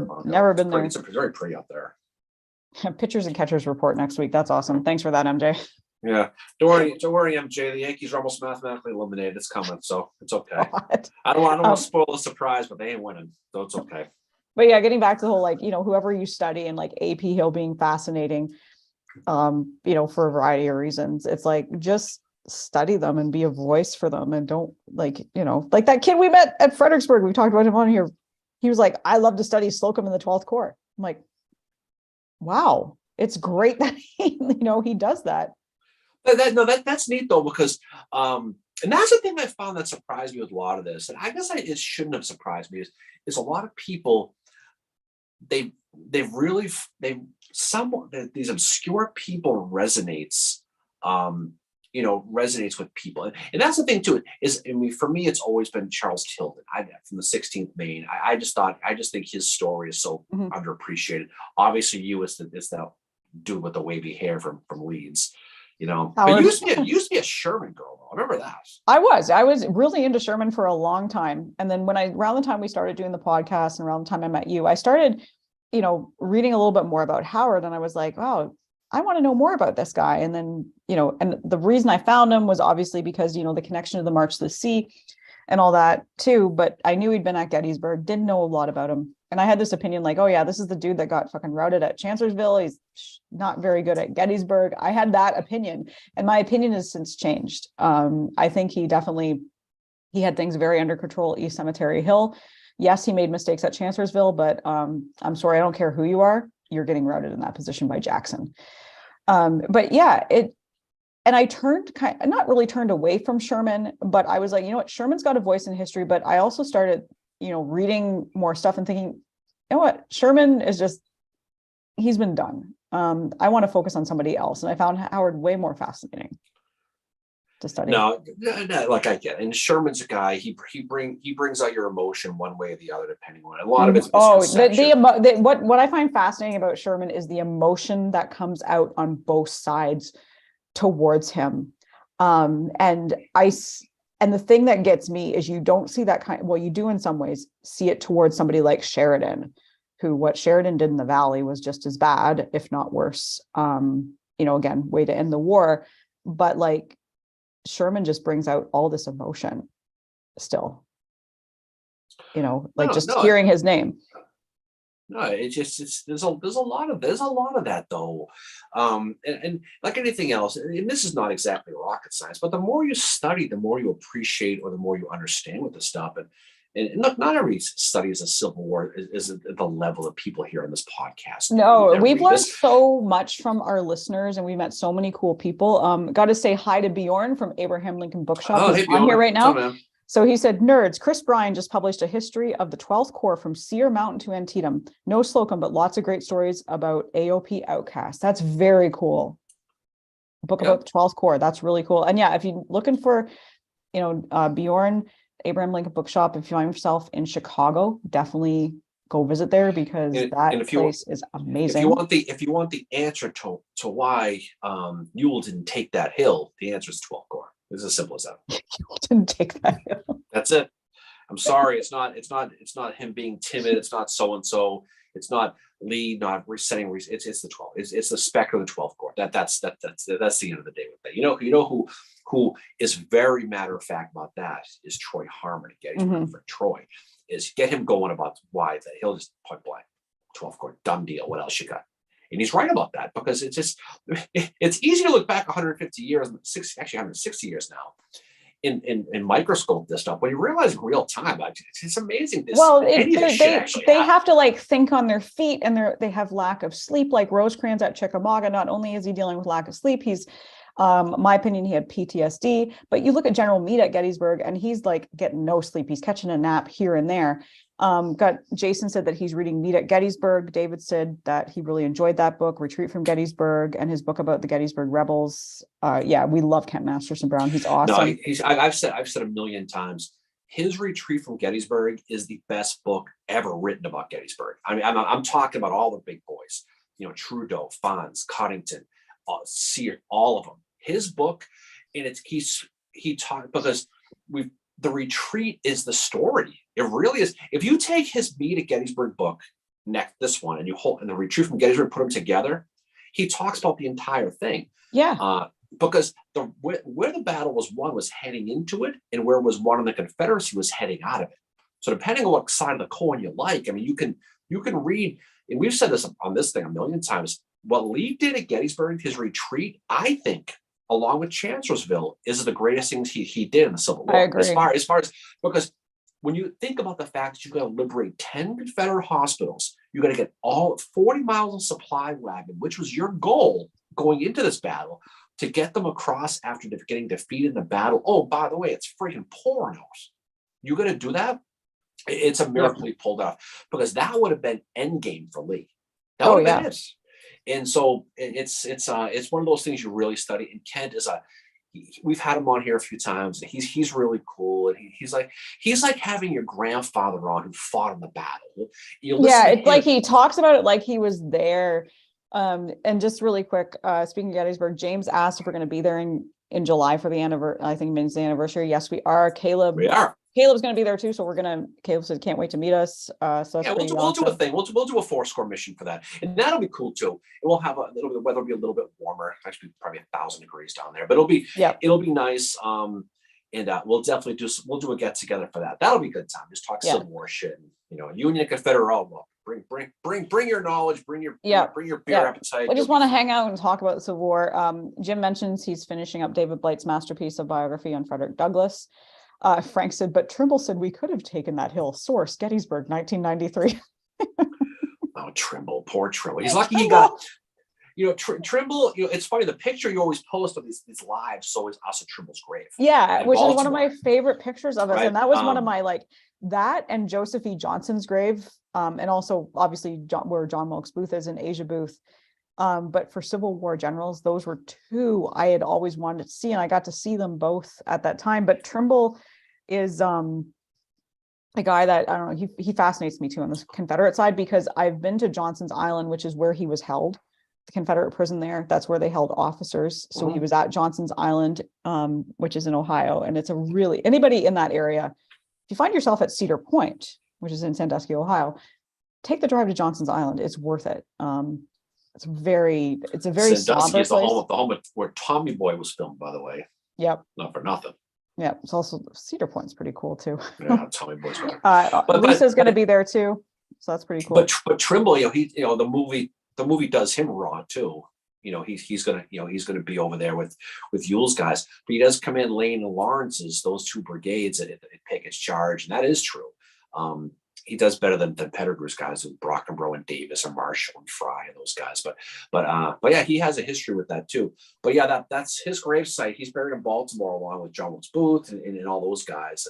been there. It's very pretty out there. Pitchers and catchers report next week. That's awesome. Thanks for that, MJ. Yeah. Don't worry, MJ. The Yankees are almost mathematically eliminated. It's coming, so it's okay. God. I don't want to spoil the surprise, but they ain't winning, so it's okay. But yeah, getting back to the whole, whoever you study and AP Hill being fascinating, for a variety of reasons, it's like just study them and be a voice for them, and don't like that kid we met at Fredericksburg. We talked about him on here. He was like, I love to study Slocum in the 12th Corps. I'm like, wow, it's great that he does that. That's neat though, because and that's the thing I found that surprised me with a lot of this, and I guess it shouldn't have surprised me, is a lot of people these obscure people resonates with people, and that's the thing too. For me, it's always been Charles Tilden. From the 16th Maine. I just think his story is so underappreciated. Obviously, you is that dude with the wavy hair from Leeds. But Howard. you used to be a Sherman girl, though. I remember that. I was really into Sherman for a long time. And then around the time we started doing the podcast and around the time I met you, I started, reading a little bit more about Howard. And I was like, oh, I want to know more about this guy. And then, and the reason I found him was obviously because, the connection to the March to the Sea and all that too. But I knew he'd been at Gettysburg, didn't know a lot about him. And I had this opinion like, oh yeah, this is the dude that got fucking routed at Chancellorsville. He's not very good at Gettysburg. I had that opinion, and my opinion has since changed. I think he had things very under control at East Cemetery Hill. Yes, he made mistakes at Chancellorsville, but I'm sorry, I don't care who you are. You're getting routed in that position by Jackson. But yeah, and I not really turned away from Sherman, but I was like, what, Sherman's got a voice in history, but I also started reading more stuff and thinking, what, Sherman is he's been done. I want to focus on somebody else. And I found Howard way more fascinating to study. No, like I get it. And Sherman's a guy, he brings out your emotion one way or the other, depending on it. A lot of it's what I find fascinating about Sherman is the emotion that comes out on both sides towards him. And the thing that gets me is you don't see that you do in some ways see it towards somebody like Sheridan, who what Sheridan did in the Valley was just as bad, if not worse. Again, way to end the war. But like Sherman just brings out all this emotion still, hearing his name. No, there's a lot of that though, and like anything else, and this is not exactly rocket science, but the more you study, the more you appreciate, or the more you understand with the stuff. And look, not every studies of Civil War is at the level of people here on this podcast. No, we've learned so much from our listeners, and we met so many cool people. Got to say hi to Bjorn from Abraham Lincoln Bookshop. He's on here right now. So he said, nerds, Chris Bryan just published a history of the 12th Corps from Cedar Mountain to Antietam. No Slocum, but lots of great stories about AOP outcasts. That's very cool. Book about the 12th Corps. That's really cool. And yeah, if you're looking for, Bjorn, Abraham Lincoln Bookshop, if you find yourself in Chicago, definitely go visit there because that place is amazing. If you want the answer to why Ewell didn't take that hill, the answer is 12th Corps. It's as simple as that. You didn't take that hill. That's it. I'm sorry. It's not him being timid. It's not so and so. It's not Lee not resetting. It's the 12. It's the spec of the 12th Corps. That's the end of the day with that. You know who is very matter of fact about that is Troy Harmon at Gettysburg for Troy. Is get him going about why that he'll just point blank 12th Corps, done deal. What else you got? And he's right about that because it's easy to look back 150 years, actually 160 years now, in microscope this stuff. When you realize in real time, it's amazing. They have to like think on their feet, and they have lack of sleep. Like Rosecrans at Chickamauga, not only is he dealing with lack of sleep, he's my opinion, he had PTSD. But you look at General Meade at Gettysburg, and he's like getting no sleep. He's catching a nap here and there. Jason said that he's reading Meade at Gettysburg. David said that he really enjoyed that book, Retreat from Gettysburg, and his book about the Gettysburg rebels. We love Kent Masterson Brown. He's awesome. No, I've said a million times, his Retreat from Gettysburg is the best book ever written about Gettysburg. I mean, I'm talking about all the big boys, Trudeau, Fonz, Cottington, Sear, all of them. His book, and he taught because the retreat is the story. It really is. If you take his Meade at Gettysburg book, this one, and the Retreat from Gettysburg, put them together, he talks about the entire thing. Yeah. Because where the battle was won was heading into it, and where was won in the Confederacy was heading out of it. So depending on what side of the coin you like, I mean, you can read, and we've said this on this thing a million times. What Lee did at Gettysburg, his retreat, I think, along with Chancellorsville, is the greatest things he did in the Civil War. I agree. As far as because when you think about the fact that you've got to liberate 10 Confederate hospitals, you got to get all 40 miles of supply wagon, which was your goal going into this battle, to get them across after getting defeated in the battle. Oh, by the way, it's freaking pouring out. You got to do that. It's a miracle he pulled off, because that would have been endgame for Lee. That would have been it. And so it's one of those things you really study. And Kent is we've had him on here a few times, and he's really cool. And he's like having your grandfather on who fought in the battle. It's like he talks about it like he was there, And just really quick, speaking of Gettysburg, James asked if we're going to be there in July for the anniversary. I think it's the anniversary. Yes, we are. We are. Caleb's going to be there too, so Caleb said can't wait to meet us. So that's we'll pretty do awesome. a thing. We'll do a Fourscore mission for that, and that'll be cool too. And we'll have the weather will be a little bit warmer. Actually, probably 1,000 degrees down there, but it'll be nice. And we'll definitely do a get together for that. That'll be a good time. Just talk Civil War shit. And, Union and Confederate. Well, bring your knowledge. Bring your beer appetite. We just want to hang out and talk about the Civil War. Jim mentions he's finishing up David Blight's masterpiece of biography on Frederick Douglass. Frank said, but Trimble said we could have taken that hill. Source, Gettysburg, 1993. Oh, Trimble, poor Trimble. He's lucky he got, Trimble, it's funny, the picture you always post of these lives, so is us at Trimble's grave. Yeah, which is one of my favorite pictures of us. Right? And that was one of my, that and Joseph E. Johnson's grave, and also obviously where John Wilkes Booth is in Asia Booth. But for Civil War generals, those were two I had always wanted to see, and I got to see them both at that time. But Trimble is a guy that, I don't know, he fascinates me too on the Confederate side, because I've been to Johnson's Island, which is where he was held, the Confederate prison there. That's where they held officers. So he was at Johnson's Island, which is in Ohio. And it's anybody in that area, if you find yourself at Cedar Point, which is in Sandusky, Ohio, take the drive to Johnson's Island. It's worth it. It's a very Sandusky is the home where Tommy Boy was filmed, by the way. Yep. Not for nothing. Yeah, it's also Cedar Point's pretty cool too. Yeah, Tommy Boy's better. But Lisa's going to be there too, so that's pretty cool. But Trimble, the movie does him raw too. He's gonna be over there with Ewell's guys, but he does come in Lane and Lawrence's, those two brigades at Pickett's charge, and that is true. He does better than Pettigrew's guys with Brockenbrough and Davis and Marshall and Fry and those guys. But yeah, he has a history with that too. But yeah, that's his gravesite. He's buried in Baltimore along with John Wilkes Booth and all those guys,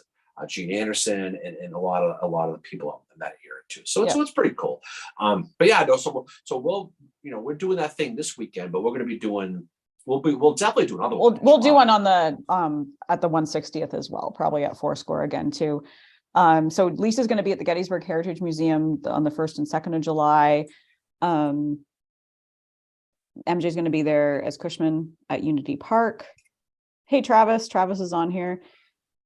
Gene Anderson and a lot of the people in that era too. So it's pretty cool. But yeah, no, so we'll we're doing that thing this weekend, but we're going to be doing. We'll definitely do another one. We'll do one on the at the 160th as well, probably at Fourscore again too. So Lisa's going to be at the Gettysburg Heritage Museum on the 1st and 2nd of July. MJ's going to be there as Cushman at Unity Park. Hey, Travis is on here.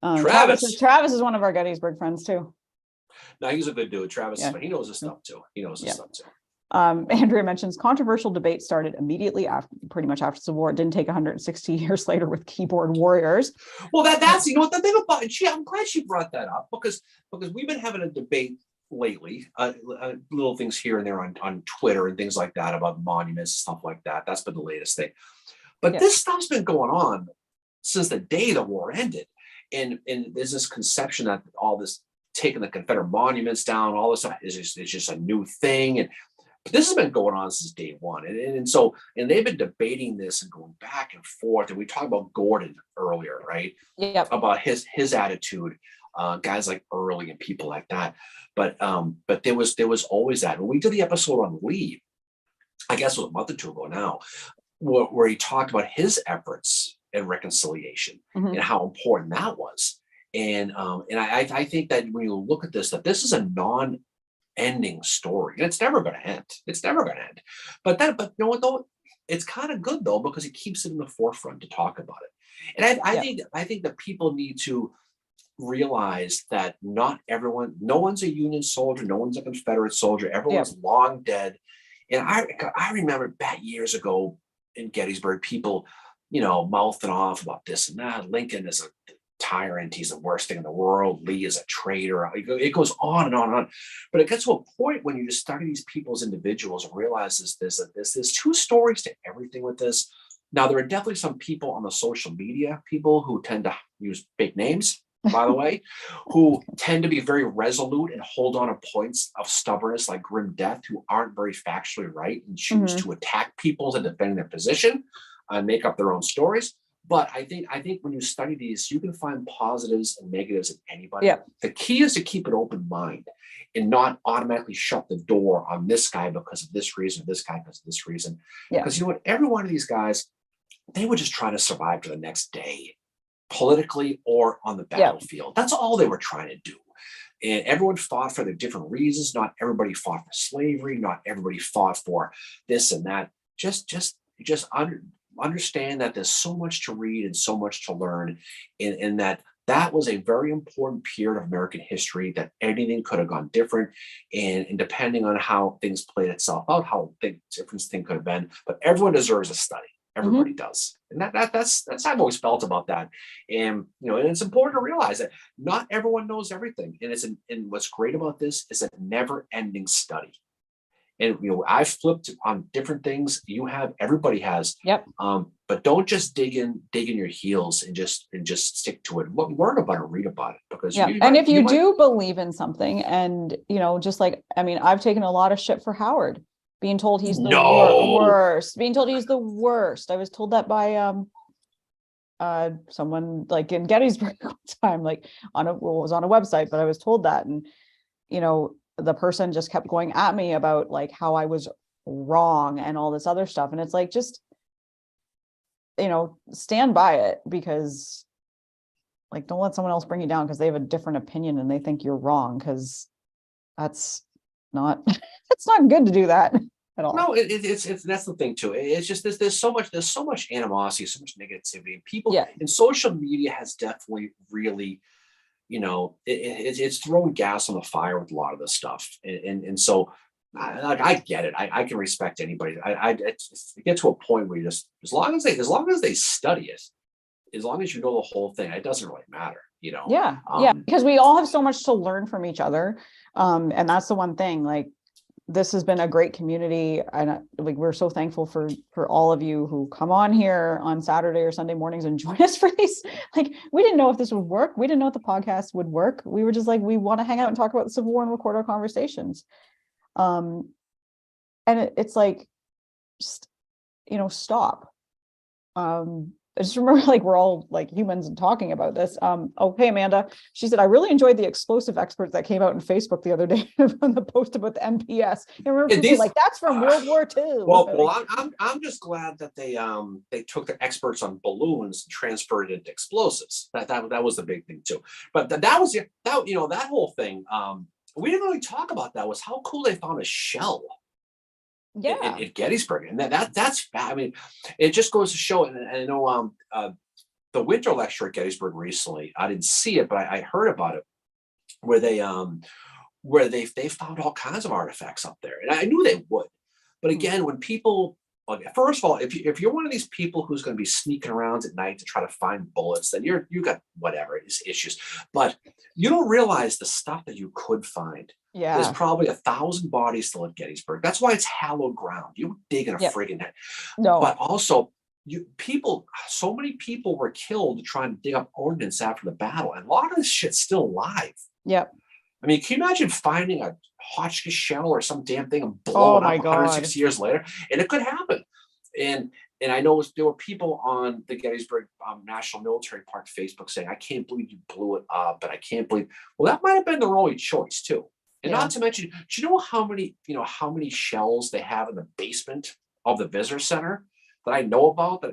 Travis is one of our Gettysburg friends too. No, he's a good dude. Travis, he knows his stuff too. Andrea mentions controversial debate started immediately pretty much after the war. It didn't take 160 years later with keyboard warriors. Well, that's the thing about it. I'm glad she brought that up because we've been having a debate lately, little things here and there on Twitter and things like that about monuments, stuff like that. That's been the latest thing. But this stuff's been going on since the day the war ended. And there's this conception that all this taking the Confederate monuments down, all this stuff is just a new thing. But this has been going on since day one. And they've been debating this and going back and forth. And we talked about Gordon earlier, right? Yep. About his attitude, guys like Early and people like that. But there was always that. When we did the episode on Lee, I guess it was a month or two ago now, where he talked about his efforts at reconciliation and how important that was. And I think that when you look at this, that this is a non-ending story. And it's never going to end. It's never going to end. But you know what though? It's kind of good though, because it keeps it in the forefront to talk about it. And I think that people need to realize that no one's a Union soldier, no one's a Confederate soldier, everyone's long dead. And I remember back years ago in Gettysburg, people, mouthing off about this and that. Lincoln is a tyrant, he's the worst thing in the world, Lee is a traitor. It goes on and on and on. But it gets to a point when you just study these people as individuals and realize there's two stories to everything with this. Now, there are definitely some people on the social media, people who tend to use fake names, by the way, who tend to be very resolute and hold on to points of stubbornness like grim death, who aren't very factually right and choose to attack people to defend their position and make up their own stories. But I think when you study these, you can find positives and negatives in anybody. Yeah. The key is to keep an open mind and not automatically shut the door on this guy because of this reason, this guy because of this reason. Because you know what? Every one of these guys, they were just trying to survive to the next day, politically or on the battlefield. That's all they were trying to do. And everyone fought for their different reasons. Not everybody fought for slavery. Not everybody fought for this and that. Understand that there's so much to read and so much to learn, and that was a very important period of American history, that anything could have gone different. And depending on how things played itself out, how different thing could have been. But everyone deserves a study. Everybody does. And that's how I've always felt about that. And and it's important to realize that not everyone knows everything. And what's great about this is a never-ending study. And I've flipped on different things. Everybody has. Yep. But don't just dig in your heels and just stick to it. Learn about it, read about it, because and if you do believe in something, and just like, I mean, I've taken a lot of shit for Howard, being told he's the worst, being told he's the worst. I was told that by someone like in Gettysburg one time, like was on a website, but I was told that, and the person just kept going at me about like how I was wrong and all this other stuff. And it's like, just, stand by it, because like, don't let someone else bring you down because they have a different opinion and they think you're wrong, because that's not, it's not good to do that at all. No, it's that's the thing too. It's just there's so much animosity, so much negativity, and people and social media has definitely really, it's throwing gas on the fire with a lot of this stuff. And so I get it. I can respect anybody. It get to a point where you just, as long as they study it, as long as you know the whole thing, it doesn't really matter, because we all have so much to learn from each other. And that's the one thing, like, this has been a great community, and like, we're so thankful for all of you who come on here on Saturday or Sunday mornings and join us for these. Like, we didn't know if this would work. We didn't know if the podcast would work. We were just like, we want to hang out and talk about the Civil War and record our conversations. And it's like, just, stop. I just remember, like, we're all like humans and talking about this. Oh, hey, Amanda. She said, I really enjoyed the explosive experts that came out on Facebook the other day on the post about the MPS. I remember people like, that's from World War II. Well, I'm just glad that they took the experts on balloons and transferred it into explosives. That was the big thing too. But that was that whole thing. We didn't really talk about that, was how cool they found a shell. At Gettysburg, and that's I mean, it just goes to show. And I know the winter lecture at Gettysburg recently, I didn't see it, but I heard about it, where they found all kinds of artifacts up there, and I knew they would. But again, when people, first of all, if you're one of these people who's going to be sneaking around at night to try to find bullets, then you got whatever issues. But you don't realize the stuff that you could find. Yeah, there's probably 1,000 bodies still at Gettysburg. That's why it's hallowed ground. You dig in a friggin' head. No, but also so many people were killed trying to dig up ordnance after the battle, and a lot of this shit's still alive. Yep. I mean, can you imagine finding a Hotchkiss shell or some damn thing and blowing up 160 years later? And it could happen. And I know there were people on the Gettysburg National Military Park Facebook saying, I can't believe you blew it up, but I can't believe. Well, that might have been the only choice too. And not to mention, do you know how many shells they have in the basement of the visitor center that I know about,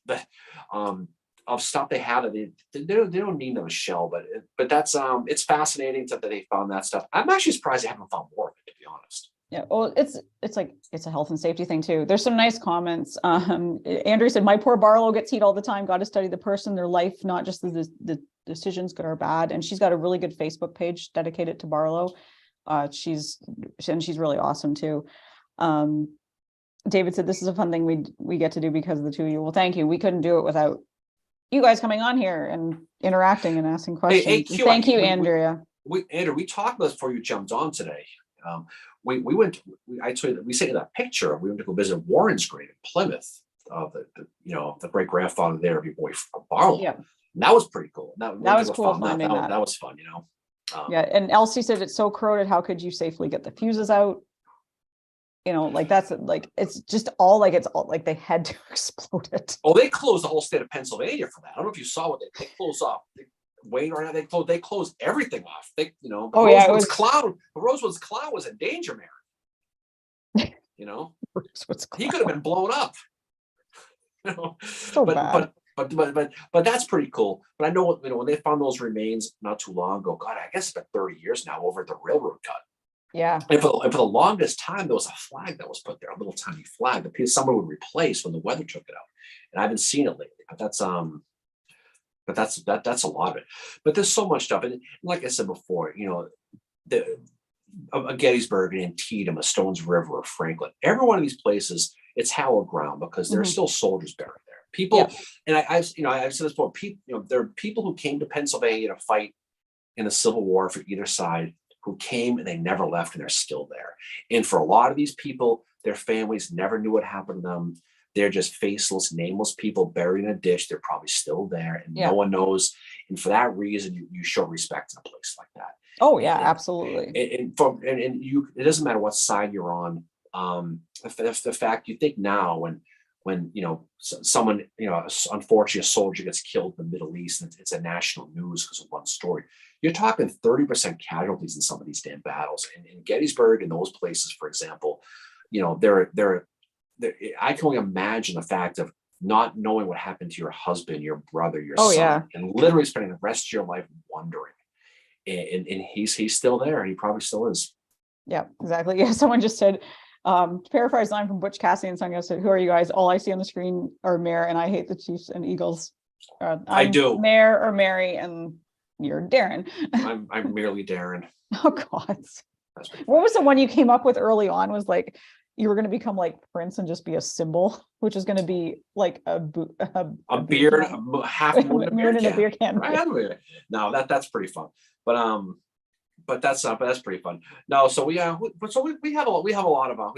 that of stuff they have that they don't need another shell, but that's it's fascinating that they found that stuff. I'm actually surprised they haven't found more of it, to be honest. Yeah, well, it's like, it's a health and safety thing too. There's some nice comments. Andrew said, my poor Barlow gets heat all the time. Got to study the person, their life, not just the decisions, good or bad. And she's got a really good Facebook page dedicated to Barlow. She's really awesome too. David said, this is a fun thing we get to do because of the two of you. Well, thank you. We couldn't do it without you guys coming on here and interacting and asking questions. Hey, thank you, Andrea. Andrew, we talked about this before you jumped on today. We went. I told you, we sent you that picture. We went to go visit Warren's grave in Plymouth. The great grandfather there of your boy Barlow. Yeah, and that was pretty cool. That was cool. That was fun. Yeah, and Elsie said, it's so corroded. How could you safely get the fuses out? Like, that's like, it's just all like, it's all like they had to explode it. Oh, they closed the whole state of Pennsylvania for that. I don't know if you saw what they closed off. Wayne right now, they closed everything off. Rosewood's cloud was in danger, Mary. He could have been blown up. So bad. but that's pretty cool. But I know, when they found those remains not too long ago, God, I guess it's been 30 years now, over at the railroad cut. Yeah. And for the longest time, there was a flag that was put there, a little tiny flag that someone would replace when the weather took it out. And I haven't seen it lately, but that's a lot of it. But there's so much stuff, and like I said before, the a Gettysburg, and Antietam, a Stones River, or Franklin. Every one of these places, it's hallowed ground because there are still soldiers buried there. People, and I've said this before. People, there are people who came to Pennsylvania to fight in the Civil War for either side, who came and they never left, and they're still there. And for a lot of these people, their families never knew what happened to them. They're just faceless, nameless people buried in a ditch. They're probably still there, and no one knows. And for that reason, you show respect in a place like that. Oh yeah, absolutely. And it doesn't matter what side you're on. The fact, you think now, when someone, unfortunately a soldier gets killed in the Middle East, and it's a national news because of one story. You're talking 30% casualties in some of these damn battles. And in Gettysburg and those places, for example, I can only imagine the fact of not knowing what happened to your husband, your brother, your son, and literally spending the rest of your life wondering. And he's still there. He probably still is. Yeah, exactly. Yeah, someone just said, to paraphrase line from Butch Cassidy and Sons, said, "Who are you guys? All I see on the screen are Mayor, and I hate the Chiefs and Eagles." I do. Mayor or Mary, and you're Darren. I'm merely Darren. Oh God. What was the one you came up with early on? Was like, you were going to become like Prince and just be a symbol, which is going to be like a beard, half moon, in a beer can. Right? No, that's pretty fun. But that's pretty fun. No, so we have a lot of fun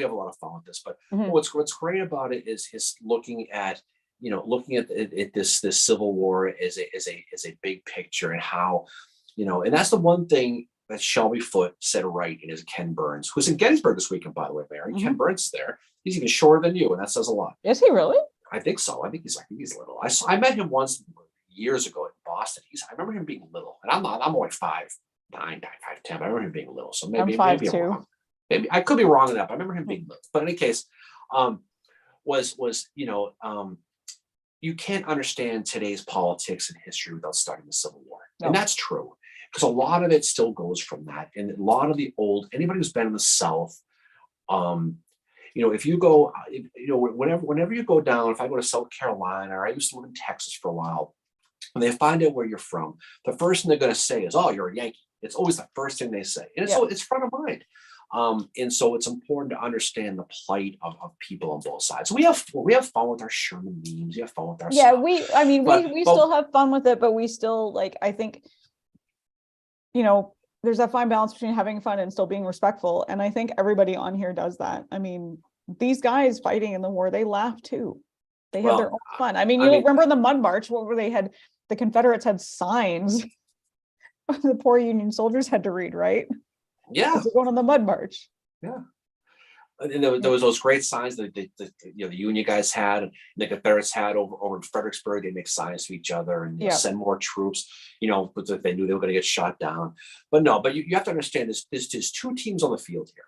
with this. But what's great about it is looking at this Civil War as a big picture, and how, and that's the one thing that Shelby Foote said right in his Ken Burns, who's in Gettysburg this weekend, by the way, Mary. Ken Burns is there. He's even shorter than you, and that says a lot. Is he really? I think so. I think he's little. I met him once years ago in Boston. I remember him being little, and I'm only 5'9", 5'10". I remember him being little. So maybe I'm wrong. Maybe I could be wrong on that, but I remember him being little. But in any case, you can't understand today's politics and history without studying the Civil War. No. And that's true, because a lot of it still goes from that. And a lot of the anybody who's been in the South, if you go, whenever you go down, if I go to South Carolina, or I used to live in Texas for a while, when they find out where you're from, the first thing they're going to say is, "Oh, you're a Yankee." It's always the first thing they say. And it's front of mind. And so it's important to understand the plight of people on both sides. We have fun with our Sherman memes. We have fun with our stuff. We still have fun with it, but we still, like, I think, there's that fine balance between having fun and still being respectful. And I think everybody on here does that. I mean, these guys fighting in the war, they laugh too. They have their own fun. I mean, remember the Mud March, where the Confederates had signs the poor Union soldiers had to read, right? Yeah. They're going on the Mud March. Yeah. And there was those great signs that the Union guys had, and the Confederates had over in Fredericksburg. They make signs to each other and send more troops, but they knew they were going to get shot down. But you have to understand this. There's two teams on the field here,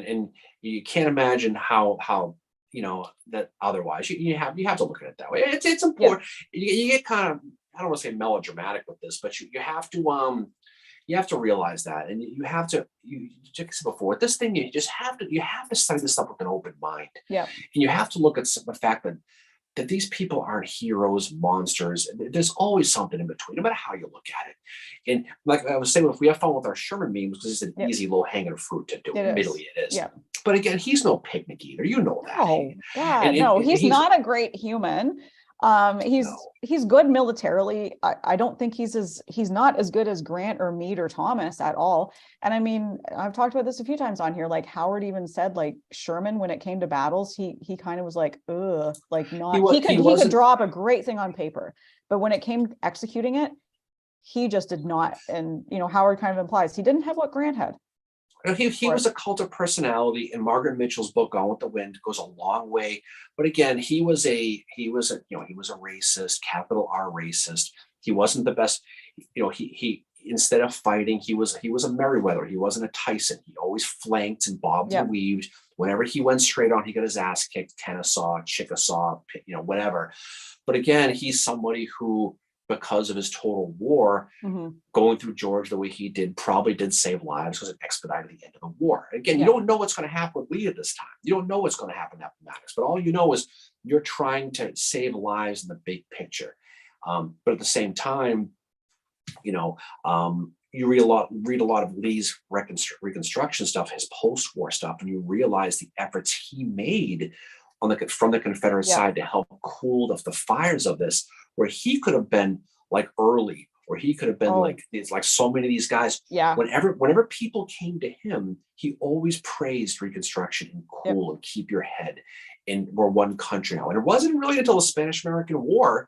and you can't imagine how that otherwise. You have to look at it that way. It's important. Yeah. You get kind of, I don't want to say melodramatic with this, but you have to realize that, and you have to, like I said before, this thing, you have to study this stuff with an open mind. Yeah. And you have to look at the fact that these people aren't heroes, monsters. There's always something in between, no matter how you look at it. And like I was saying, if we have fun with our Sherman memes, because it's an easy, low-hanging fruit to do. Admittedly, it is. Yeah. But again, he's no picnic eater. You know that. Oh, God, he's not a great human. He's good militarily. I don't think he's not as good as Grant or Meade or Thomas at all. And I mean, I've talked about this a few times on here. Like Howard even said, like Sherman, when it came to battles, he kind of was like, ugh, like not. He could draw up a great thing on paper, but when it came to executing it, he just did not. And Howard kind of implies he didn't have what Grant had. He was a cult of personality, and Margaret Mitchell's book Gone with the Wind goes a long way. But again, he was a racist, capital R racist. He wasn't the best. He instead of fighting, he was a Meriwether. He wasn't a Tyson. He always flanked and bobbed and weaved Whenever he went straight on, he got his ass kicked, Kennesaw, Chickasaw, whatever. But again, he's somebody who, because of his total war, going through Georgia the way he did, probably did save lives because it expedited the end of the war. Again, you don't know what's going to happen with Lee at this time. You don't know what's going to happen to Appomattox, but all you know is you're trying to save lives in the big picture. But at the same time, you read a lot of Lee's Reconstruction stuff, his post-war stuff, and you realize the efforts he made from the Confederate side to help cool the fires of this, where he could have been like Early, or he could have been like so many of these guys. Yeah. Whenever people came to him, he always praised Reconstruction and cool and keep your head. And we're one country now. And it wasn't really until the Spanish-American War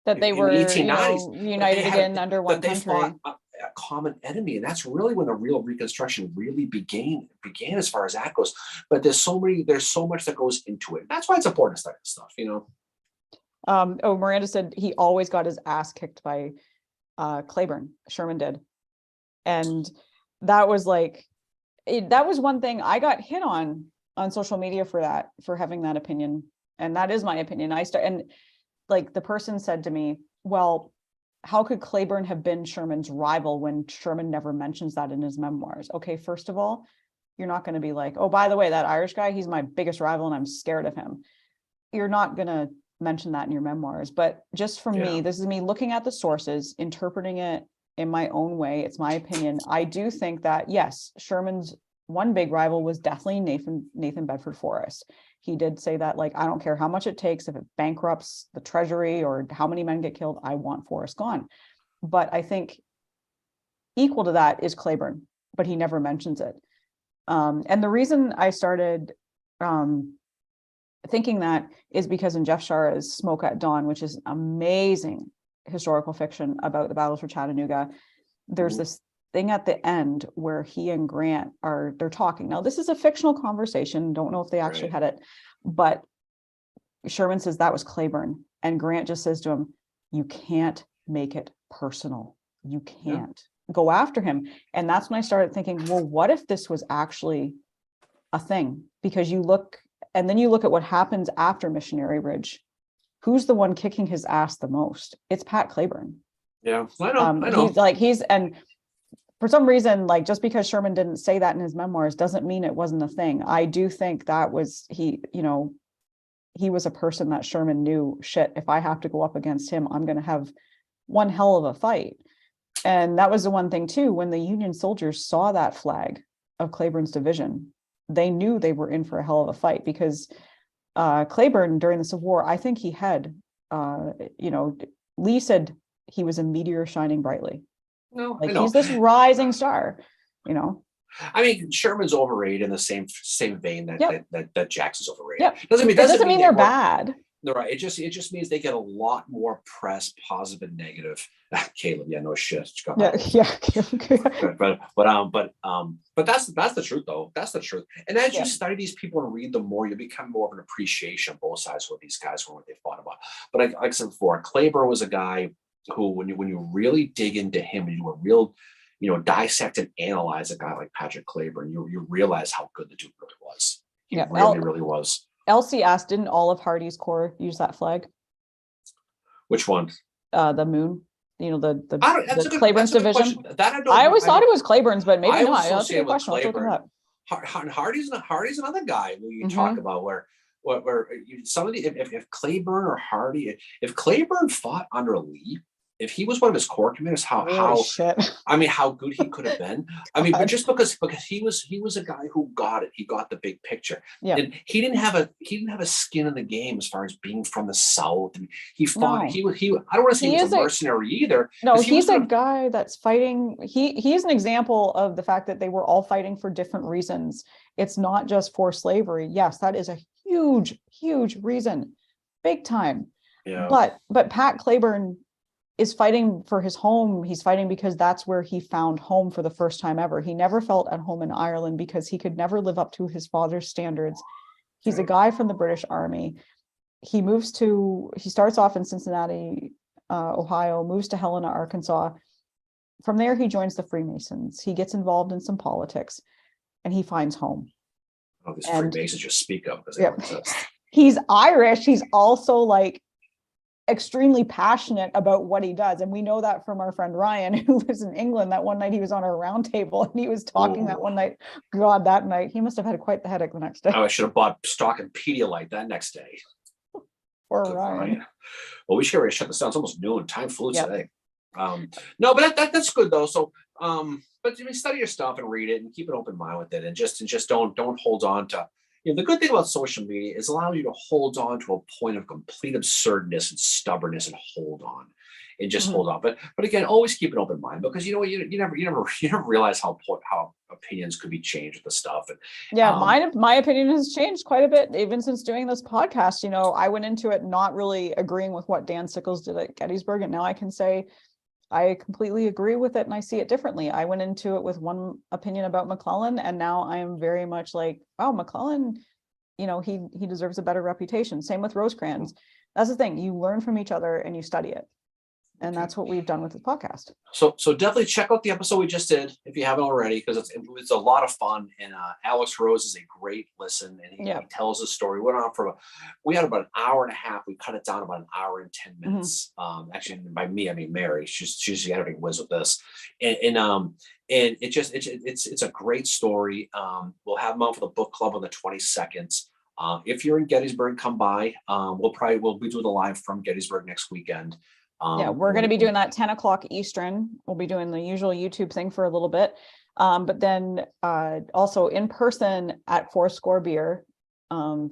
that they were, united again under one country. Fought a common enemy, and that's really when the real Reconstruction really began as far as that goes. But there's so much that goes into it. That's why it's important to study this stuff, Miranda said he always got his ass kicked by Claiborne. Sherman did, and that was that was one thing I got hit on social media for having that opinion, and that is my opinion. The person said to me, well, how could Claiborne have been Sherman's rival when Sherman never mentions that in his memoirs? Okay, first of all, you're not going to be like, oh, by the way, that Irish guy, he's my biggest rival and I'm scared of him. You're not going to mention that in your memoirs. But just for me, this is me looking at the sources, interpreting it in my own way. It's my opinion. I do think that, yes, Sherman's one big rival was definitely Nathan Bedford Forrest. He did say that, I don't care how much it takes, if it bankrupts the treasury or how many men get killed, I want Forrest gone. But I think equal to that is Claiborne, but he never mentions it. And the reason I started thinking that is because in Jeff Shara's Smoke at Dawn, which is amazing historical fiction about the battles for Chattanooga, there's this thing at the end where he and Grant they're talking. Now, this is a fictional conversation. Don't know if they actually had it, but Sherman says that was Claiborne. And Grant just says to him, you can't make it personal. You can't go after him. And that's when I started thinking, well, what if this was actually a thing? Because you look at what happens after Missionary Ridge. Who's the one kicking his ass the most? It's Pat Claiborne. Yeah, I know. And for some reason, just because Sherman didn't say that in his memoirs doesn't mean it wasn't a thing. I do think that was he was a person that Sherman knew, shit, if I have to go up against him, I'm going to have one hell of a fight. And that was the one thing too, when the Union soldiers saw that flag of Claiborne's division, they knew they were in for a hell of a fight, because Claiborne during the Civil War, I think he had, Lee said he was a meteor shining brightly. No, he's this rising star, I mean, Sherman's overrated in the same vein that Jackson's overrated. Yep. Doesn't mean they're bad. Right. It just means they get a lot more press, positive and negative. Caleb, no shit. But that's the truth though. That's the truth. And as you study these people and read them more, you become more of an appreciation of both sides of what these guys were, what they fought about. But like I said before, Claiborne was a guy who, when you really dig into him and you a real, dissect and analyze a guy like Patrick Claiborne, you realize how good the dude really was. He really was. Elsie asked, didn't all of Hardy's Corps use that flag? Which one? The Moon. The Claiborne's division. I always thought it was Claiborne's, but maybe not. That's a good question. I'll look it up. Hardy's another guy who you talk about where somebody, if Claiborne or Hardy, if Claiborne fought under Lee, if he was one of his corps commanders, how good he could have been. But just because he was a guy who got it, he got the big picture. Yeah. And he didn't have a skin in the game as far as being from the South. And he fought. No. He I don't want to say he was a mercenary either. No, he's a guy that's fighting. He's an example of the fact that they were all fighting for different reasons. It's not just for slavery. Yes, that is a huge, huge reason, big time. Yeah. But Pat Claiborne is fighting for his home. He's fighting because that's where he found home for the first time ever. He never felt at home in Ireland because he could never live up to his father's standards. He's a guy from the British Army. He starts off in Cincinnati, Ohio, moves to Helena, Arkansas. From there, he joins the Freemasons. He gets involved in some politics and he finds home. Oh, these And- Freemasons you speak of because they Yep. don't exist. He's Irish. He's also like extremely passionate about what he does. And we know that from our friend Ryan, who lives in England. That one night he was on our round table and he was talking that Ooh. one night. God, that night he must have had quite the headache the next day. Oh, I should have bought stock in Pedialyte that next day. Poor Good Ryan. Ryan. Well, we should get ready to shut this down. It's almost noon. Time flew Yep. today. No, but that's good though. So, but you study your stuff and read it and keep an open mind with it, and just don't hold on to. You know, the good thing about social media is allowing you to hold on to a point of complete absurdness and stubbornness and hold on and just Mhm. hold on. But again, always keep an open mind because you know you never realize how opinions could be changed with the stuff. And Yeah, my opinion has changed quite a bit, even since doing this podcast. You know, I went into it not really agreeing with what Dan Sickles did at Gettysburg, and now I can say I completely agree with it and I see it differently. I went into it with one opinion about McClellan, and now I am very much like, wow, McClellan, you know, he deserves a better reputation. Same with Rosecrans. That's the thing. You learn from each other and you study it. And Okay. that's what we've done with the podcast. So definitely check out the episode we just did if you haven't already, because it's a lot of fun. And Alex Rose is a great listen, and he tells a story. We had about an hour and a half. We cut it down about an hour and 10 minutes. Actually, by me, I mean Mary. She's the editing whiz with this, and it's a great story. We'll have them on for the book club on the 22nd. If you're in Gettysburg, come by. We'll be doing the live from Gettysburg next weekend. Yeah, we're going to be doing that 10 o'clock Eastern. We'll be doing the usual YouTube thing for a little bit. But then also in person at Fourscore Beer, 1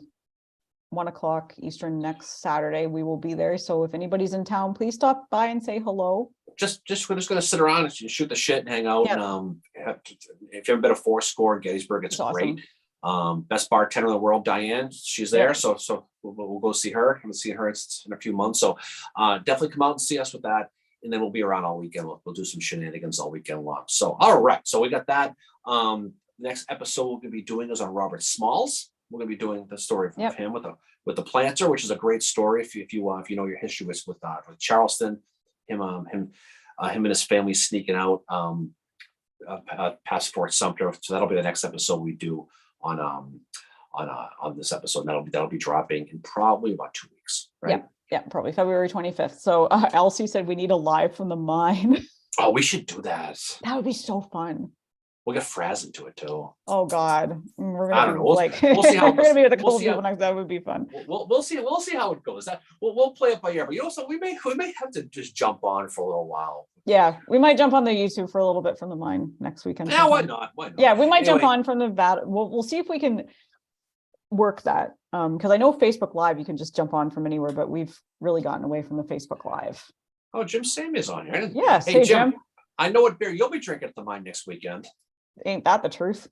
o'clock Eastern next Saturday, we will be there. So if anybody's in town, please stop by and say hello. We're just going to sit around and shoot the shit and hang out. Yeah. And if you haven't been to Fourscore Gettysburg, it's great. Awesome. Best bartender in the world, Diane, she's there. So we'll go see her. Haven't seen her in a few months. So definitely come out and see us with that. And then we'll be around all weekend. We'll do some shenanigans all weekend long. So, all right. So we got that. Next episode we're going to be doing is on Robert Smalls. We're going to be doing the story of him with the planter, which is a great story. If you know your history with Charleston, him and his family sneaking out past Fort Sumter. So that'll be the next episode we do on this episode. That'll be dropping in probably about 2 weeks, right? Yeah, probably February 25th. So Elsie said we need a live from the mine. Oh, we should do that. That would be so fun. We'll get Fraz into it too. Oh God, we're gonna I don't know. We'll see how we're gonna be with a couple we'll see people next. That would be fun. We'll see how it goes. We'll play it by ear. But so we may have to just jump on for a little while. Yeah, we might jump on the YouTube for a little bit from the mine next weekend. Yeah, why not? Yeah, we might jump on from the battle. We'll see if we can work that. Because I know Facebook Live, you can just jump on from anywhere, but we've really gotten away from the Facebook Live. Oh, Jim Sam is on here. Yes. Hey, Jim. I know what beer you'll be drinking at the mine next weekend. Ain't that the truth?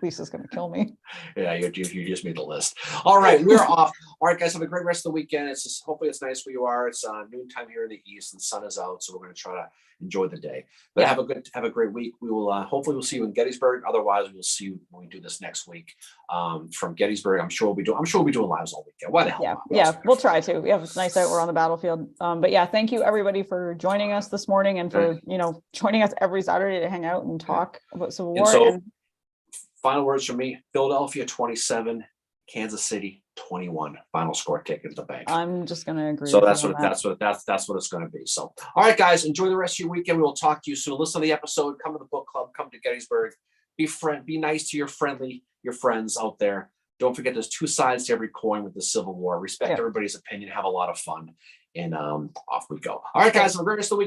Lisa's gonna kill me. Yeah, you just made the list. All right, we're off. All right, guys, have a great rest of the weekend. Hopefully it's nice where you are. It's noontime here in the east and the sun is out, so we're going to try to enjoy the day. But have a great week. We will hopefully we'll see you in Gettysburg. Otherwise, we'll see you when we do this next week from Gettysburg. I'm sure we'll be doing lives all weekend. Why the hell? Yeah, yeah, we'll try to. We have a nice out. We're on the battlefield. But yeah, thank you everybody for joining us this morning and for joining us every Saturday to hang out and talk about Civil War. So, final words from me: Philadelphia 27, Kansas City 21. Final score ticket at the bank. I'm just gonna agree. So that's what it's going to be. So, all right, guys, enjoy the rest of your weekend. We will talk to you soon. Listen to the episode. Come to the book club. Come to Gettysburg. Be nice to your friends out there. Don't forget, there's two sides to every coin with the Civil War. Respect everybody's opinion. Have a lot of fun, and off we go. All right, guys, have a great rest of the week.